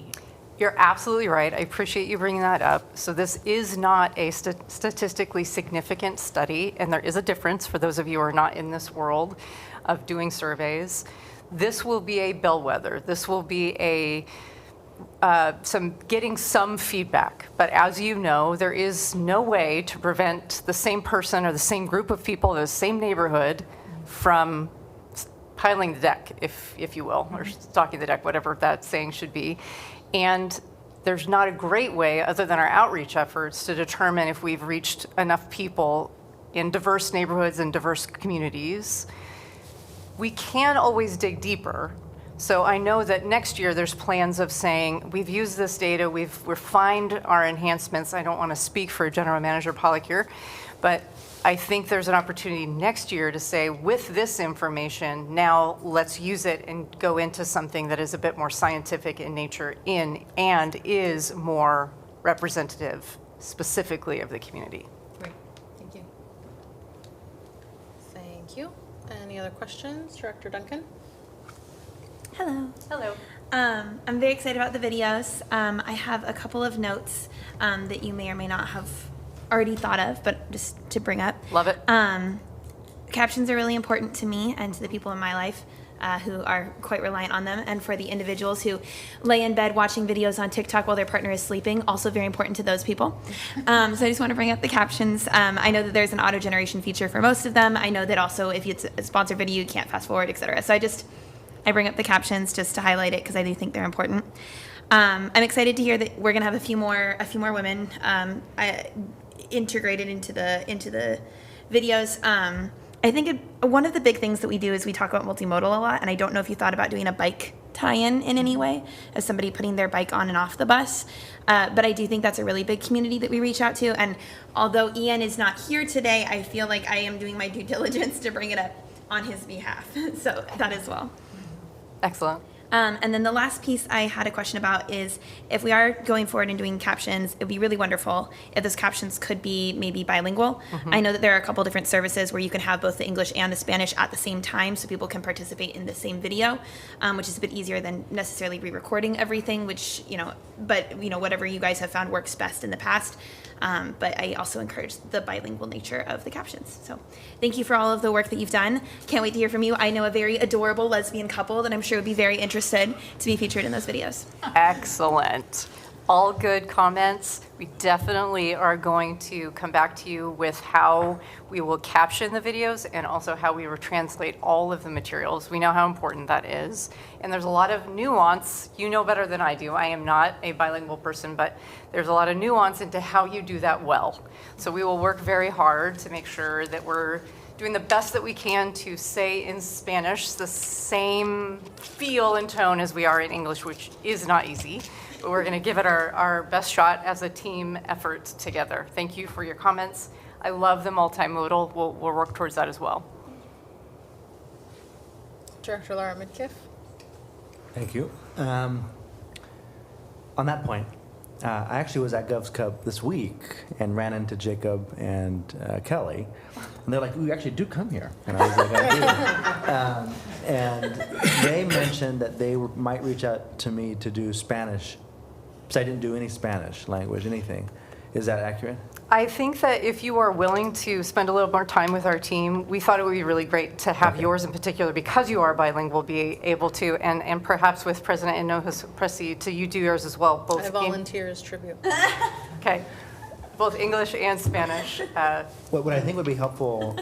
You're absolutely right. I appreciate you bringing that up. So this is not a statistically significant study, and there is a difference for those of you who are not in this world of doing surveys. This will be a bellwether. This will be getting some feedback. But as you know, there is no way to prevent the same person or the same group of people in the same neighborhood from piling the deck, if you will, or stalking the deck, whatever that saying should be. And there's not a great way, other than our outreach efforts, to determine if we've reached enough people in diverse neighborhoods and diverse communities. We can always dig deeper. So I know that next year there's plans of saying, we've used this data, we've refined our enhancements. I don't want to speak for General Manager Pollock here, but I think there's an opportunity next year to say, with this information, now let's use it and go into something that is a bit more scientific in nature and is more representative specifically of the community. Great, thank you. Thank you. Any other questions? Director Duncan? Hello. Hello. I'm very excited about the videos. I have a couple of notes that you may or may not have already thought of, but just to bring up. Love it. Captions are really important to me and to the people in my life who are quite reliant on them, and for the individuals who lay in bed watching videos on TikTok while their partner is sleeping, also very important to those people. So I just want to bring up the captions. I know that there's an auto generation feature for most of them. I know that also if it's a sponsored video, you can't fast forward, etc. So I bring up the captions just to highlight it because I do think they're important. I'm excited to hear that we're gonna have a few more women integrated into the videos. I think one of the big things that we do is we talk about multimodal a lot, and I don't know if you thought about doing a bike tie-in in any way, as somebody putting their bike on and off the bus. But I do think that's a really big community that we reach out to, and although Ian is not here today, I feel like I am doing my due diligence to bring it up on his behalf, so that as well. Excellent. And then the last piece I had a question about is if we are going forward and doing captions, it would be really wonderful if those captions could be maybe bilingual. I know that there are a couple different services where you can have both the English and the Spanish at the same time so people can participate in the same video, which is a bit easier than necessarily re-recording everything, which, but whatever you guys have found works best in the past. But I also encourage the bilingual nature of the captions. So thank you for all of the work that you've done. Can't wait to hear from you. I know a very adorable lesbian couple that I'm sure would be very interested to be featured in those videos. Excellent. All good comments. We definitely are going to come back to you with how we will caption the videos and also how we will translate all of the materials. We know how important that is. And there's a lot of nuance. You know better than I do. I am not a bilingual person, but there's a lot of nuance into how you do that well. So we will work very hard to make sure that we're doing the best that we can to say in Spanish the same feel and tone as we are in English, which is not easy. But we're going to give it our best shot as a team effort together. Thank you for your comments. I love the multimodal. We'll work towards that as well. Director Laura Midkiff? Thank you. On that point, I actually was at Gov's Cup this week and ran into Jacob and Kelly, and they're like, "We actually do come here," and I was like, "I do." And they mentioned that they might reach out to me to do Spanish, because I didn't do any Spanish language, anything. Is that accurate? I think that if you are willing to spend a little more time with our team, we thought it would be really great to have yours in particular, because you are bilingual, be able to, and perhaps with President Hinojosa Presi, to you do yours as well. Both I volunteer as tribute. Okay, both English and Spanish. What I think would be helpful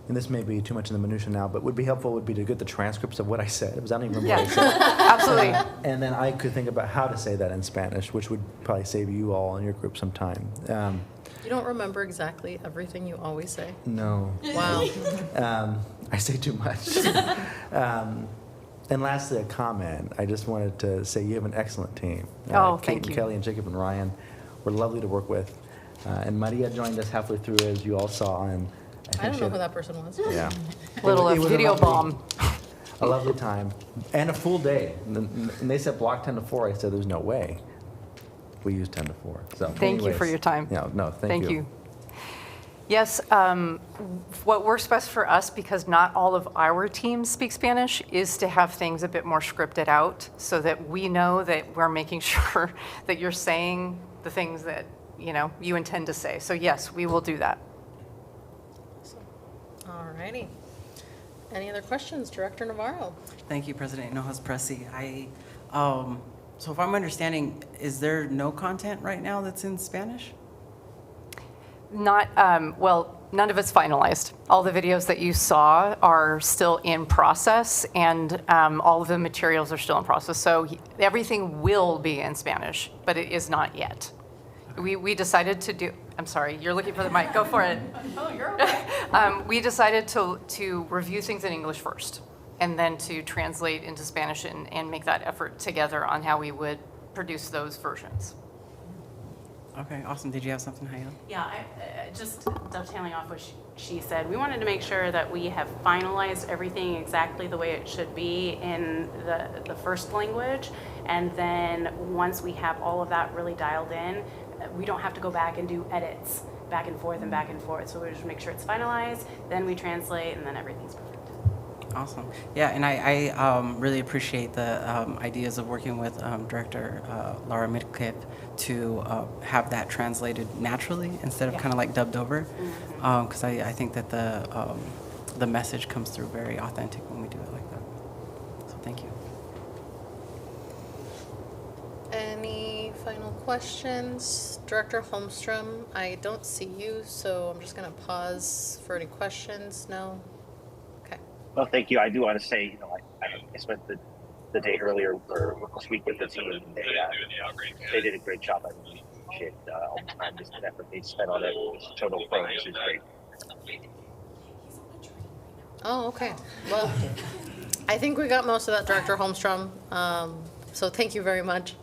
and this may be too much in the minutia now, but would be helpful would be to get the transcripts of what I said, because I don't even remember what I said. Absolutely. And then I could think about how to say that in Spanish, which would probably save you all in your group some time. You don't remember exactly everything you always say? No. Wow. I say too much. And lastly, a comment. I just wanted to say you have an excellent team. Oh, Kate thank and you. Kelly and Jacob and Ryan were lovely to work with. And Maria joined us halfway through, as you all saw. And I don't know who that person was. Yeah. Little It was a video lovely- bomb. A lovely time. And a full day. And they said block 10 to 4. I said there's no way. We used 10 to 4. So Thank you for anyways, your time. Yeah, no, thank you. Yes, what works best for us, because not all of our teams speak Spanish, is to have things a bit more scripted out so that we know that we're making sure that you're saying the things that, you intend to say. So yes, we will do that. All righty. Any other questions? Director Navarro? Thank you, President Hinojosa Presi. So if I'm understanding, is there no content right now that's in Spanish? Not, none of it's finalized. All the videos that you saw are still in process, and all of the materials are still in process. So everything will be in Spanish, but it is not yet. We decided to do, I'm sorry, you're looking for the mic, go for it. Oh, you're okay. We decided to review things in English first, and then to translate into Spanish and make that effort together on how we would produce those versions. Okay, awesome. Did you have something, Hayel? Yeah, just dovetailing off what she said, we wanted to make sure that we have finalized everything exactly the way it should be in the first language. And then once we have all of that really dialed in, we don't have to go back and do edits back and forth and back and forth. So we just make sure it's finalized, then we translate, and then everything's perfect. Awesome. Yeah, and I really appreciate the ideas of working with Director Laura Midkiff to have that translated naturally instead of kind of like dubbed over, because I think that the message comes through very authentic when we do it like that. So thank you. Any final questions? Director Holmstrom, I don't see you, so I'm just going to pause for any questions. No? Okay. Well, thank you. I do want to say, I spent the day earlier or this week with the team. They did a great job. I really appreciate all the time and effort they spent on it. Total pros is great. Oh, okay. Well, I think we got most of that, Director Holmstrom. So thank you very much.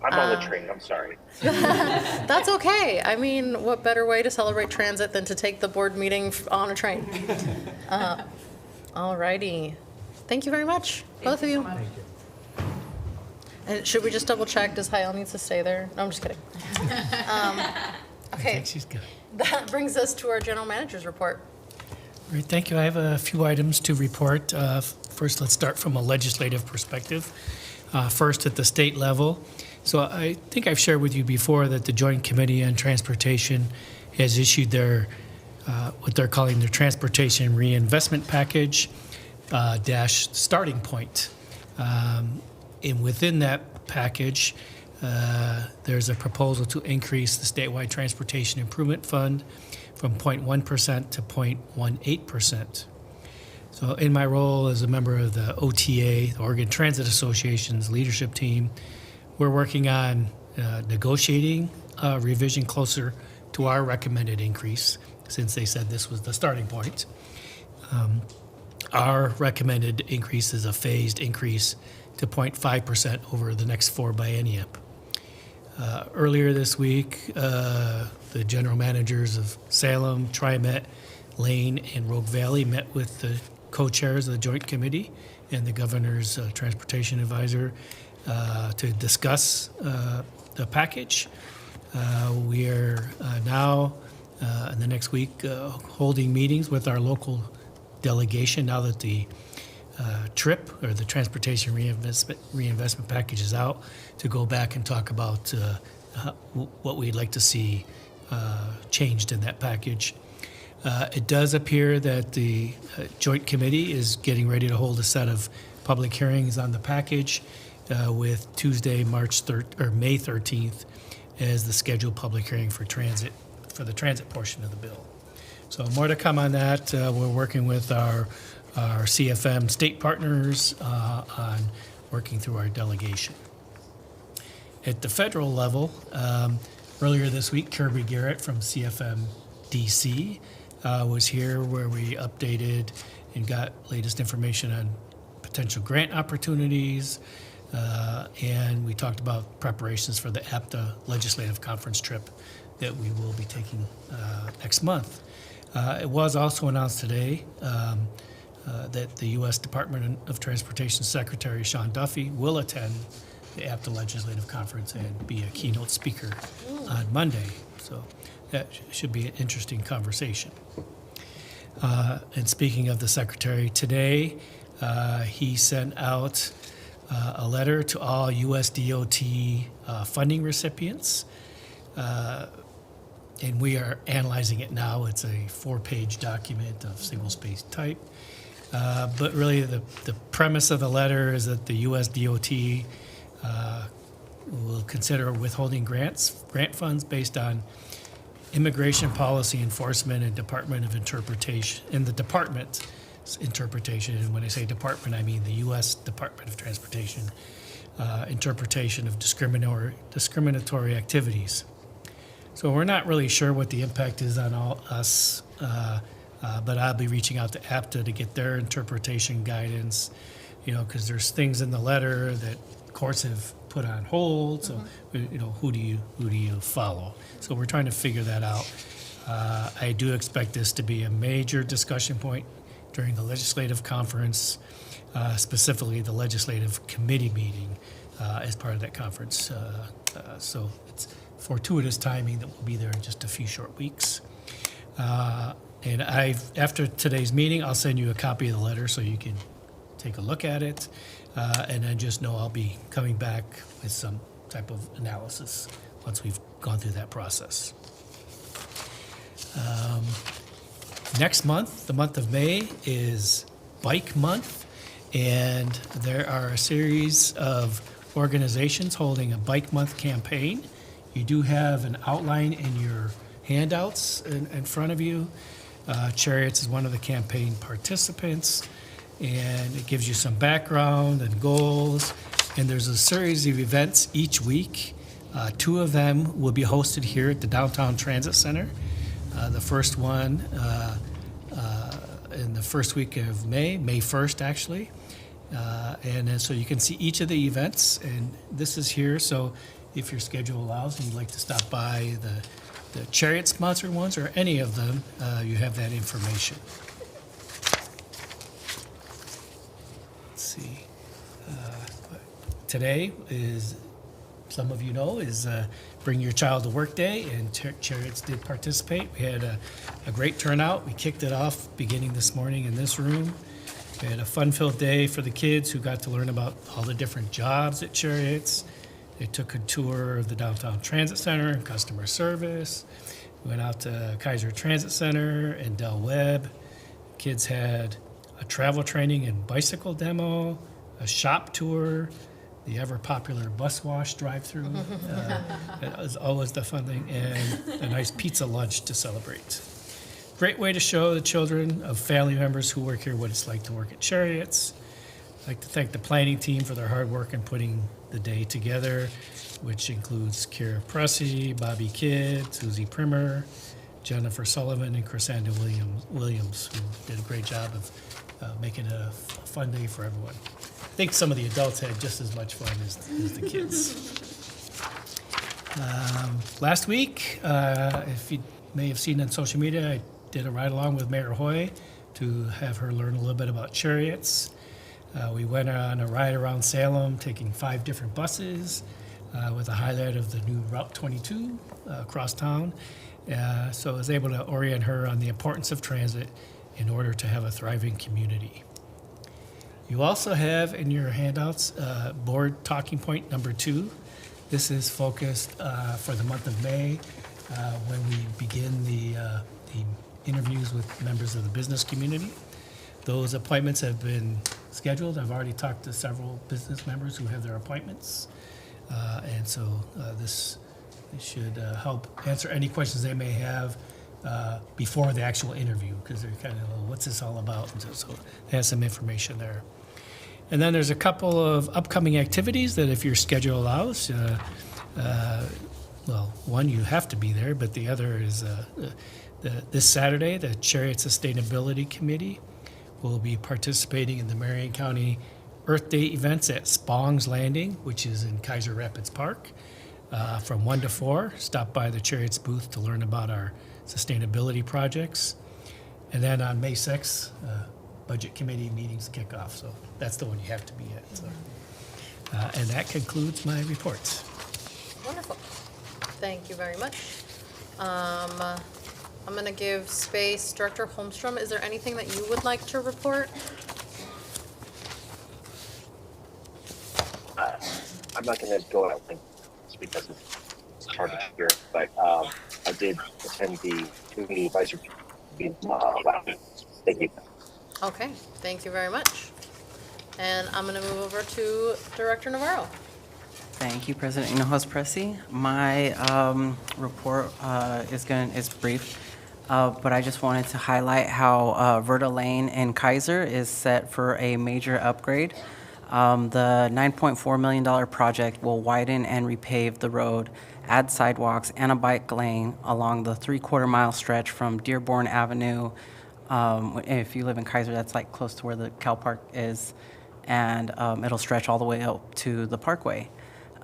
I'm on the train. I'm sorry. That's okay. I mean, what better way to celebrate transit than to take the board meeting on a train? All righty. Thank you very much, both of you. And should we just double check? Does Hayel needs to stay there? No, I'm just kidding. I Okay, think she's good. that brings us to our general manager's report. Great, thank you. I have a few items to report. First, let's start from a legislative perspective. First, at the state level. So I think I've shared with you before that the Joint Committee on Transportation has issued their, what they're calling their Transportation Reinvestment Package dash starting point. And within that package, there's a proposal to increase the statewide Transportation Improvement Fund from 0.1% to 0.18%. So in my role as a member of the OTA, the Oregon Transit Association's leadership team, we're working on negotiating a revision closer to our recommended increase, since they said this was the starting point. Our recommended increase is a phased increase to 0.5% over the next 4 biennium. Earlier this week, the general managers of Salem, TriMet, Lane, and Rogue Valley met with the co-chairs of the Joint Committee and the governor's transportation advisor to discuss the package. We are now, in the next week, holding meetings with our local delegation now that the TRIP, or the Transportation Reinvestment Package, is out, to go back and talk about what we'd like to see changed in that package. It does appear that the Joint Committee is getting ready to hold a set of public hearings on the package with Tuesday, May 13th as the scheduled public hearing for transit, for the transit portion of the bill. So more to come on that. We're working with our CFM state partners on working through our delegation. At the federal level, earlier this week, Kirby Garrett from CFM DC was here, where we updated and got latest information on potential grant opportunities, and we talked about preparations for the APTA legislative conference trip that we will be taking next month. It was also announced today that the U.S. Department of Transportation Secretary Sean Duffy will attend the APTA legislative conference and be a keynote speaker on Monday. So that should be an interesting conversation. And speaking of the secretary, today he sent out a letter to all U.S. DOT funding recipients, and we are analyzing it now. It's a 4-page document of single-space type. But really, the premise of the letter is that the U.S. DOT will consider withholding grant funds based on immigration policy enforcement and Department of Interpretation, in the department's interpretation. And when I say department, I mean the U.S. Department of Transportation interpretation of discriminatory activities. So we're not really sure what the impact is on us, but I'll be reaching out to APTA to get their interpretation guidance, because there's things in the letter that courts have put on hold. So, who do you follow? So we're trying to figure that out. I do expect this to be a major discussion point during the legislative conference, specifically the legislative committee meeting as part of that conference. So it's fortuitous timing that we'll be there in just a few short weeks. And after today's meeting, I'll send you a copy of the letter so you can take a look at it. And then just know I'll be coming back with some type of analysis once we've gone through that process. Next month, the month of May, is Bike Month, and there are a series of organizations holding a Bike Month campaign. You do have an outline in your handouts in front of you. Cherriots is one of the campaign participants, and it gives you some background and goals. And there's a series of events each week. 2 of them will be hosted here at the Downtown Transit Center. The first one in the first week of May 1st actually. And then so you can see each of the events, and this is here. So if your schedule allows and you'd like to stop by the Chariot sponsored ones or any of them, you have that information. Let's see. Today is, some of you know, is Bring Your Child to Work Day, and Cherriots did participate. We had a great turnout. We kicked it off beginning this morning in this room. We had a fun-filled day for the kids who got to learn about all the different jobs at Cherriots. They took a tour of the Downtown Transit Center and customer service. We went out to Kaiser Transit Center and Del Webb. Kids had a travel training and bicycle demo, a shop tour, the ever-popular bus wash drive-through. That was always the fun thing, and a nice pizza lunch to celebrate. Great way to show the children of family members who work here what it's like to work at Cherriots. I'd like to thank the planning team for their hard work in putting the day together, which includes Kara Pressey, Bobby Kidd, Susie Primer, Jennifer Sullivan, and Chrisanda Williams, who did a great job of making it a fun day for everyone. I think some of the adults had just as much fun as the kids. Last week, if you may have seen on social media, I did a ride-along with Mayor Hoy to have her learn a little bit about Cherriots. We went on a ride around Salem, taking 5 different buses, with a highlight of the new Route 22 across town. So I was able to orient her on the importance of transit in order to have a thriving community. You also have in your handouts board talking point number 2. This is focused for the month of May when we begin the interviews with members of the business community. Those appointments have been scheduled. I've already talked to several business members who have their appointments. And so this should help answer any questions they may have before the actual interview, because they're kind of, well, what's this all about? And so they have some information there. And then there's a couple of upcoming activities that if your schedule allows, well, one, you have to be there, but the other is this Saturday, the Cherriots Sustainability Committee will be participating in the Marion County Earth Day events at Spong's Landing, which is in Kaiser Rapids Park, from 1 to 4. Stop by the Cherriots booth to learn about our sustainability projects. And then on May 6th, Budget Committee meetings kick off, so that's the one you have to be at. So. And that concludes my reports. Wonderful. Thank you very much. I'm going to give space. Director Holmstrom, is there anything that you would like to report? I'm not going to go out and speak because it's hard to hear, but I did attend the community advisory meeting last week. Thank you. Okay, thank you very much. And I'm going to move over to Director Navarro. Thank you, President Hinojosa-Pressey. My report is brief, but I just wanted to highlight how Verta Lane in Kaiser is set for a major upgrade. The $9.4 million project will widen and repave the road, add sidewalks and a bike lane along the 3/4 mile stretch from Dearborn Avenue. If you live in Kaiser, that's like close to where the Cal Park is, and it'll stretch all the way up to the Parkway.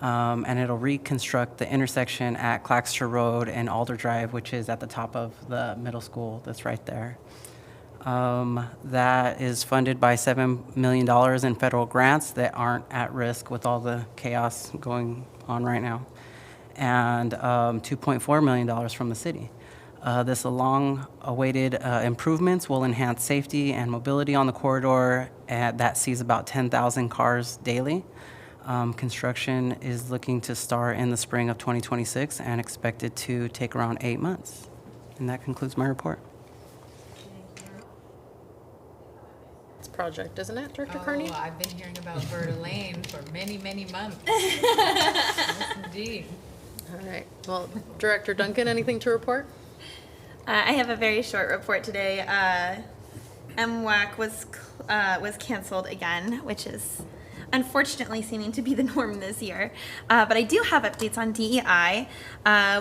And it'll reconstruct the intersection at Claxter Road and Alder Drive, which is at the top of the middle school that's right there. That is funded by $7 million in federal grants that aren't at risk with all the chaos going on right now, and $2.4 million from the city. This long-awaited improvements will enhance safety and mobility on the corridor that sees about 10,000 cars daily. Construction is looking to start in the spring of 2026 and expected to take around 8 months. And that concludes my report. It's a project, isn't it, Director Carney? Oh, I've been hearing about Verta Lane for many, many months. Yes, indeed. All right. Well, Director Duncan, anything to report? I have a very short report today. MWAC was canceled again, which is unfortunately seeming to be the norm this year. But I do have updates on DEI.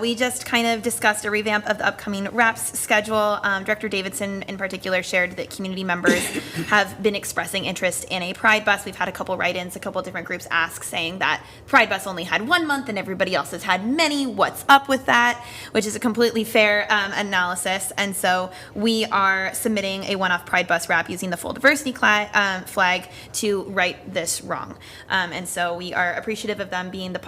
We just kind of discussed a revamp of the upcoming RAPS schedule. Director Davidson in particular shared that community members have been expressing interest in a Pride bus. We've had a couple write-ins, a couple different groups ask saying that Pride bus only had 1 month and everybody else has had many. What's up with that? Which is a completely fair analysis. And so we are submitting a one-off Pride bus wrap using the full diversity flag to right this wrong. And so we are appreciative of them being the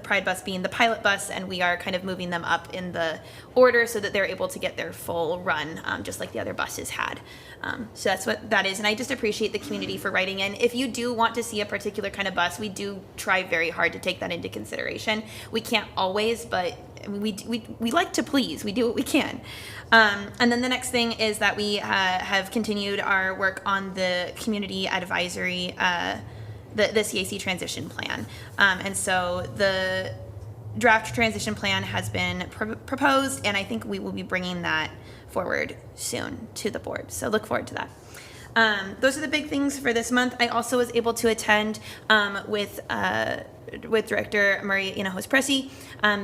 Pride bus being the pilot bus, and we are kind of moving them up in the order so that they're able to get their full run, just like the other buses had. So that's what that is, and I just appreciate the community for writing in. If you do want to see a particular kind of bus, we do try very hard to take that into consideration. We can't always, but we like to please. We do what we can. And then the next thing is that we have continued our work on the community advisory, the CAC transition plan. And so the draft transition plan has been proposed, and I think we will be bringing that forward soon to the board. So look forward to that. Those are the big things for this month. I also was able to attend with Director Maria Hinojosa-Pressey,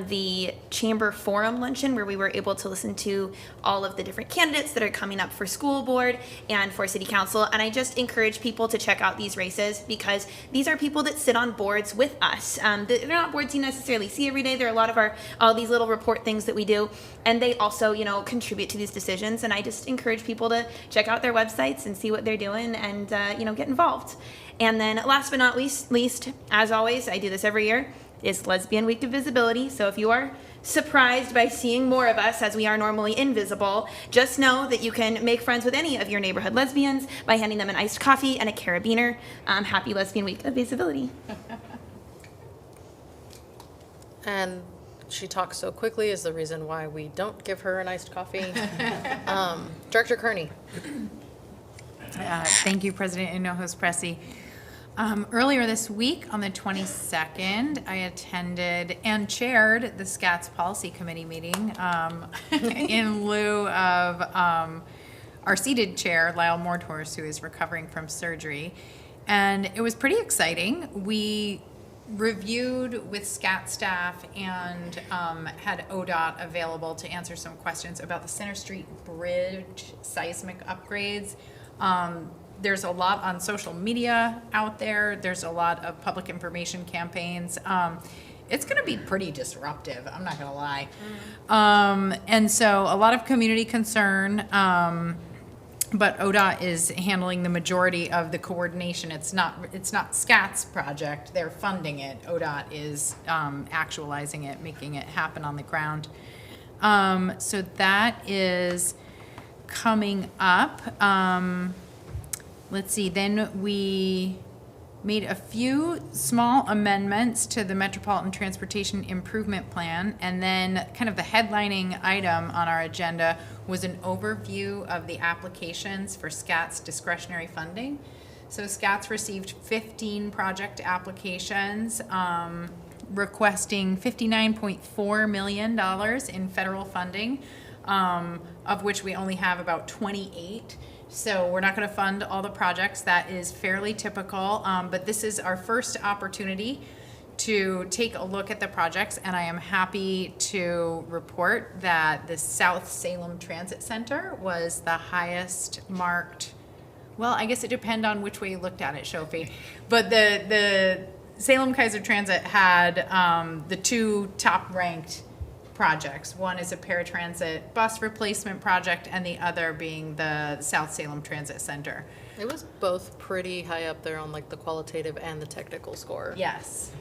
the Chamber Forum luncheon, where we were able to listen to all of the different candidates that are coming up for school board and for city council. And I just encourage people to check out these races because these are people that sit on boards with us. They're not boards you necessarily see every day. There are a lot of all these little report things that we do, and they also, contribute to these decisions. And I just encourage people to check out their websites and see what they're doing and, get involved. And then last but not least, as always, I do this every year, is Lesbian Week of Visibility. So if you are surprised by seeing more of us as we are normally invisible, just know that you can make friends with any of your neighborhood lesbians by handing them an iced coffee and a carabiner. Happy Lesbian Week of Visibility. And she talks so quickly is the reason why we don't give her an iced coffee. Director Kearney. Thank you, President Hinojosa-Pressey. Earlier this week, on the 22nd, I attended and chaired the SCATS Policy Committee meeting in lieu of our seated chair, Lyle Morthorst, who is recovering from surgery. And it was pretty exciting. We reviewed with SCAT staff and had ODOT available to answer some questions about the Center Street Bridge seismic upgrades. There's a lot on social media out there. There's a lot of public information campaigns. It's going to be pretty disruptive, I'm not going to lie. And so a lot of community concern, but ODOT is handling the majority of the coordination. It's not SCAT's project. They're funding it. ODOT is actualizing it, making it happen on the ground. So that is coming up. Let's see, then we made a few small amendments to the Metropolitan Transportation Improvement Plan, and then kind of the headlining item on our agenda was an overview of the applications for SCAT's discretionary funding. So SCAT's received 15 project applications, requesting $59.4 million in federal funding, of which we only have about 28. So we're not going to fund all the projects. That is fairly typical, but this is our first opportunity to take a look at the projects, and I am happy to report that the South Salem Transit Center was the highest marked. Well, I guess it depends on which way you looked at it, Shofi. But the Salem Kaiser Transit had the two top ranked projects. One is a paratransit bus replacement project, and the other being the South Salem Transit Center. It was both pretty high up there on like the qualitative and the technical score. Yes.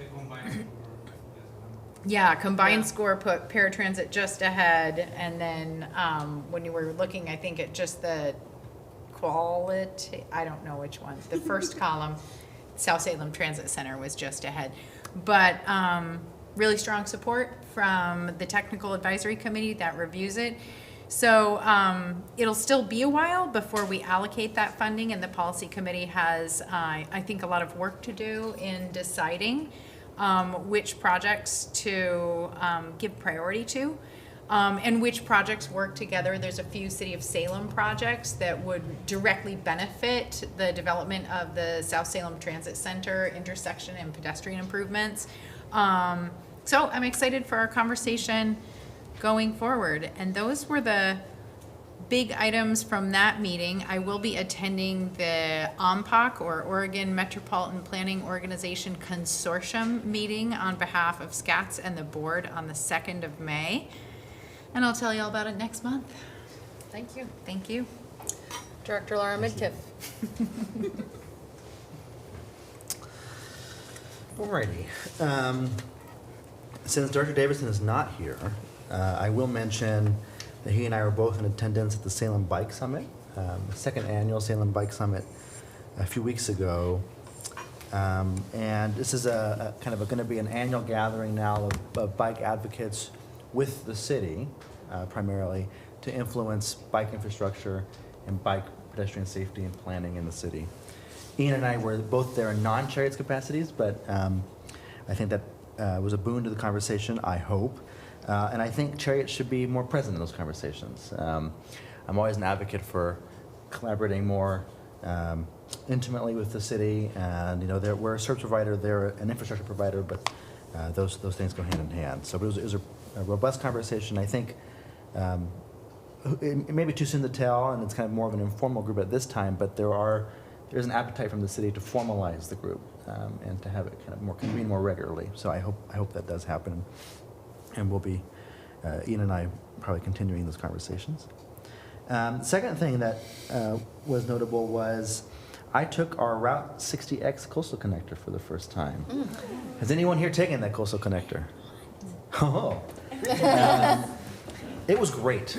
Yeah, combined score put paratransit just ahead, and then when you were looking, I think at just the quality, I don't know which one. The first column, South Salem Transit Center was just ahead. But really strong support from the technical advisory committee that reviews it. So it'll still be a while before we allocate that funding, and the policy committee has, I think, a lot of work to do in deciding which projects to give priority to, and which projects work together. There's a few City of Salem projects that would directly benefit the development of the South Salem Transit Center intersection and pedestrian improvements. So I'm excited for our conversation going forward. And those were the big items from that meeting. I will be attending the OMPOC, or Oregon Metropolitan Planning Organization Consortium meeting on behalf of SCATS and the board on the 2nd of May. And I'll tell you all about it next month. Thank you. Thank you. Director Laura Midkiff. Alrighty. Since Director Davidson is not here, I will mention that he and I were both in attendance at the Salem Bike Summit, the second annual Salem Bike Summit a few weeks ago. And this is a kind of going to be an annual gathering now of bike advocates with the city, primarily, to influence bike infrastructure and bike pedestrian safety and planning in the city. Ian and I were both there in non-Cherriots capacities, but I think that was a boon to the conversation, I hope. And I think Cherriots should be more present in those conversations. I'm always an advocate for collaborating more intimately with the city. And we're a service provider, they're an infrastructure provider, but those things go hand in hand. So it was a robust conversation. I think it may be too soon to tell, and it's kind of more of an informal group at this time, but there's an appetite from the city to formalize the group and to have it kind of convene more regularly. So I hope that does happen, and we'll be Ian and I probably continuing those conversations. The second thing that was notable was I took our Route 60X coastal connector for the first time. Has anyone here taken that coastal connector? Oh. It was great.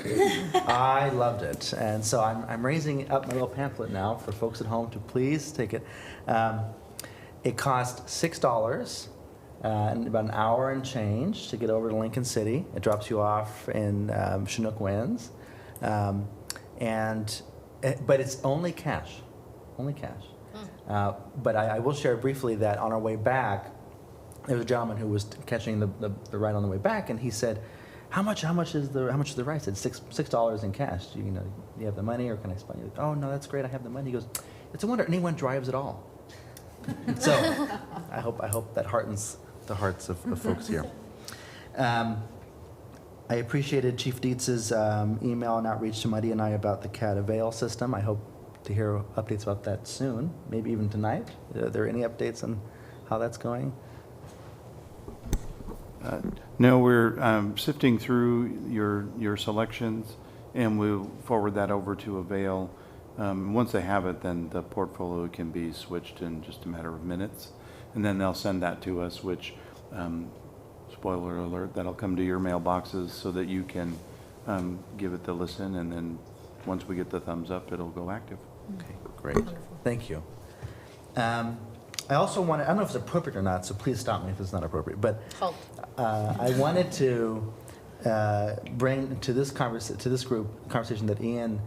I loved it. And so I'm raising up my little pamphlet now for folks at home to please take it. It cost $6 and about an hour and change to get over to Lincoln City. It drops you off in Chinook Winds. But it's only cash. Only cash. But I will share briefly that on our way back, there was a gentleman who was catching the ride on the way back, and he said, how much is the ride? I said $6 in cash. Do you have the money, or can I spend you? Oh no, that's great. I have the money. He goes, it's a wonder anyone drives at all. So I hope that heartens the hearts of folks here. I appreciated Chief Dietz's email and outreach to Muddy and I about the CAD Avail system. I hope to hear updates about that soon, maybe even tonight. Are there any updates on how that's going? No, we're sifting through your selections, and we'll forward that over to Avail. Once they have it, then the portfolio can be switched in just a matter of minutes, and then they'll send that to us, which, spoiler alert, that'll come to your mailboxes so that you can give it the listen, and then once we get the thumbs up, it'll go active. Okay, great. Thank you. I also wanted, I don't know if it's appropriate or not, so please stop me if it's not appropriate, but I wanted to bring to this group conversation that Ian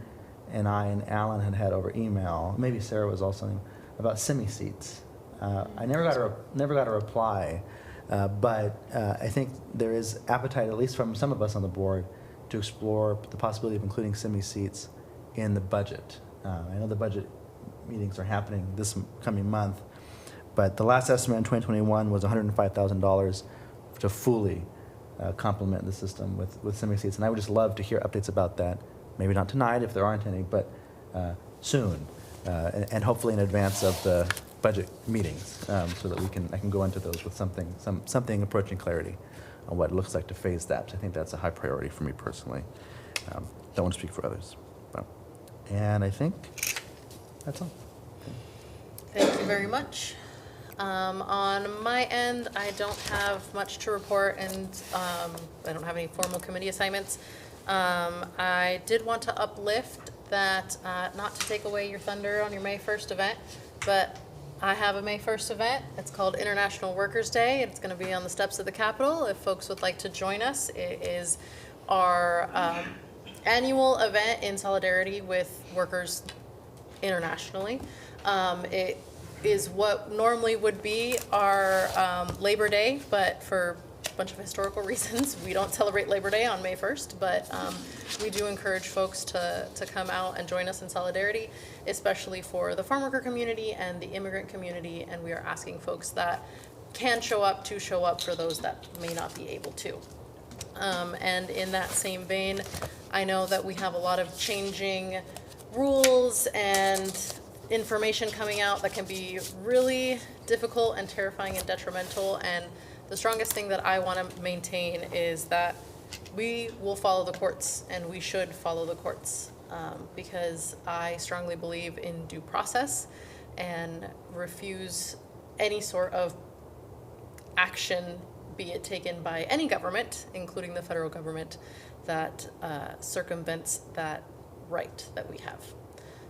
and I and Alan had over email, maybe Sarah was also, about semi-seats. I never got a reply, but I think there is appetite, at least from some of us on the board, to explore the possibility of including semi-seats in the budget. I know the budget meetings are happening this coming month, but the last estimate in 2021 was $105,000 to fully complement the system with semi-seats, and I would just love to hear updates about that. Maybe not tonight if there aren't any, but soon, and hopefully in advance of the budget meetings, so that I can go into those with something approaching clarity on what it looks like to phase that. I think that's a high priority for me personally. Don't want to speak for others. And I think that's all. Thank you very much. On my end, I don't have much to report, and I don't have any formal committee assignments. I did want to uplift that, not to take away your thunder on your May 1st event, but I have a May 1st event. It's called International Workers' Day. It's going to be on the steps of the Capitol. If folks would like to join us, it is our annual event in solidarity with workers internationally. It is what normally would be our Labor Day, but for a bunch of historical reasons, we don't celebrate Labor Day on May 1st, but we do encourage folks to come out and join us in solidarity, especially for the farm worker community and the immigrant community, and we are asking folks that can show up to show up for those that may not be able to. And in that same vein, I know that we have a lot of changing rules and information coming out that can be really difficult and terrifying and detrimental, and the strongest thing that I want to maintain is that we will follow the courts, and we should follow the courts, because I strongly believe in due process and refuse any sort of action, be it taken by any government, including the federal government, that circumvents that right that we have.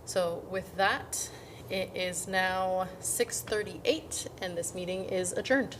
So with that, it is now 6:38, and this meeting is adjourned.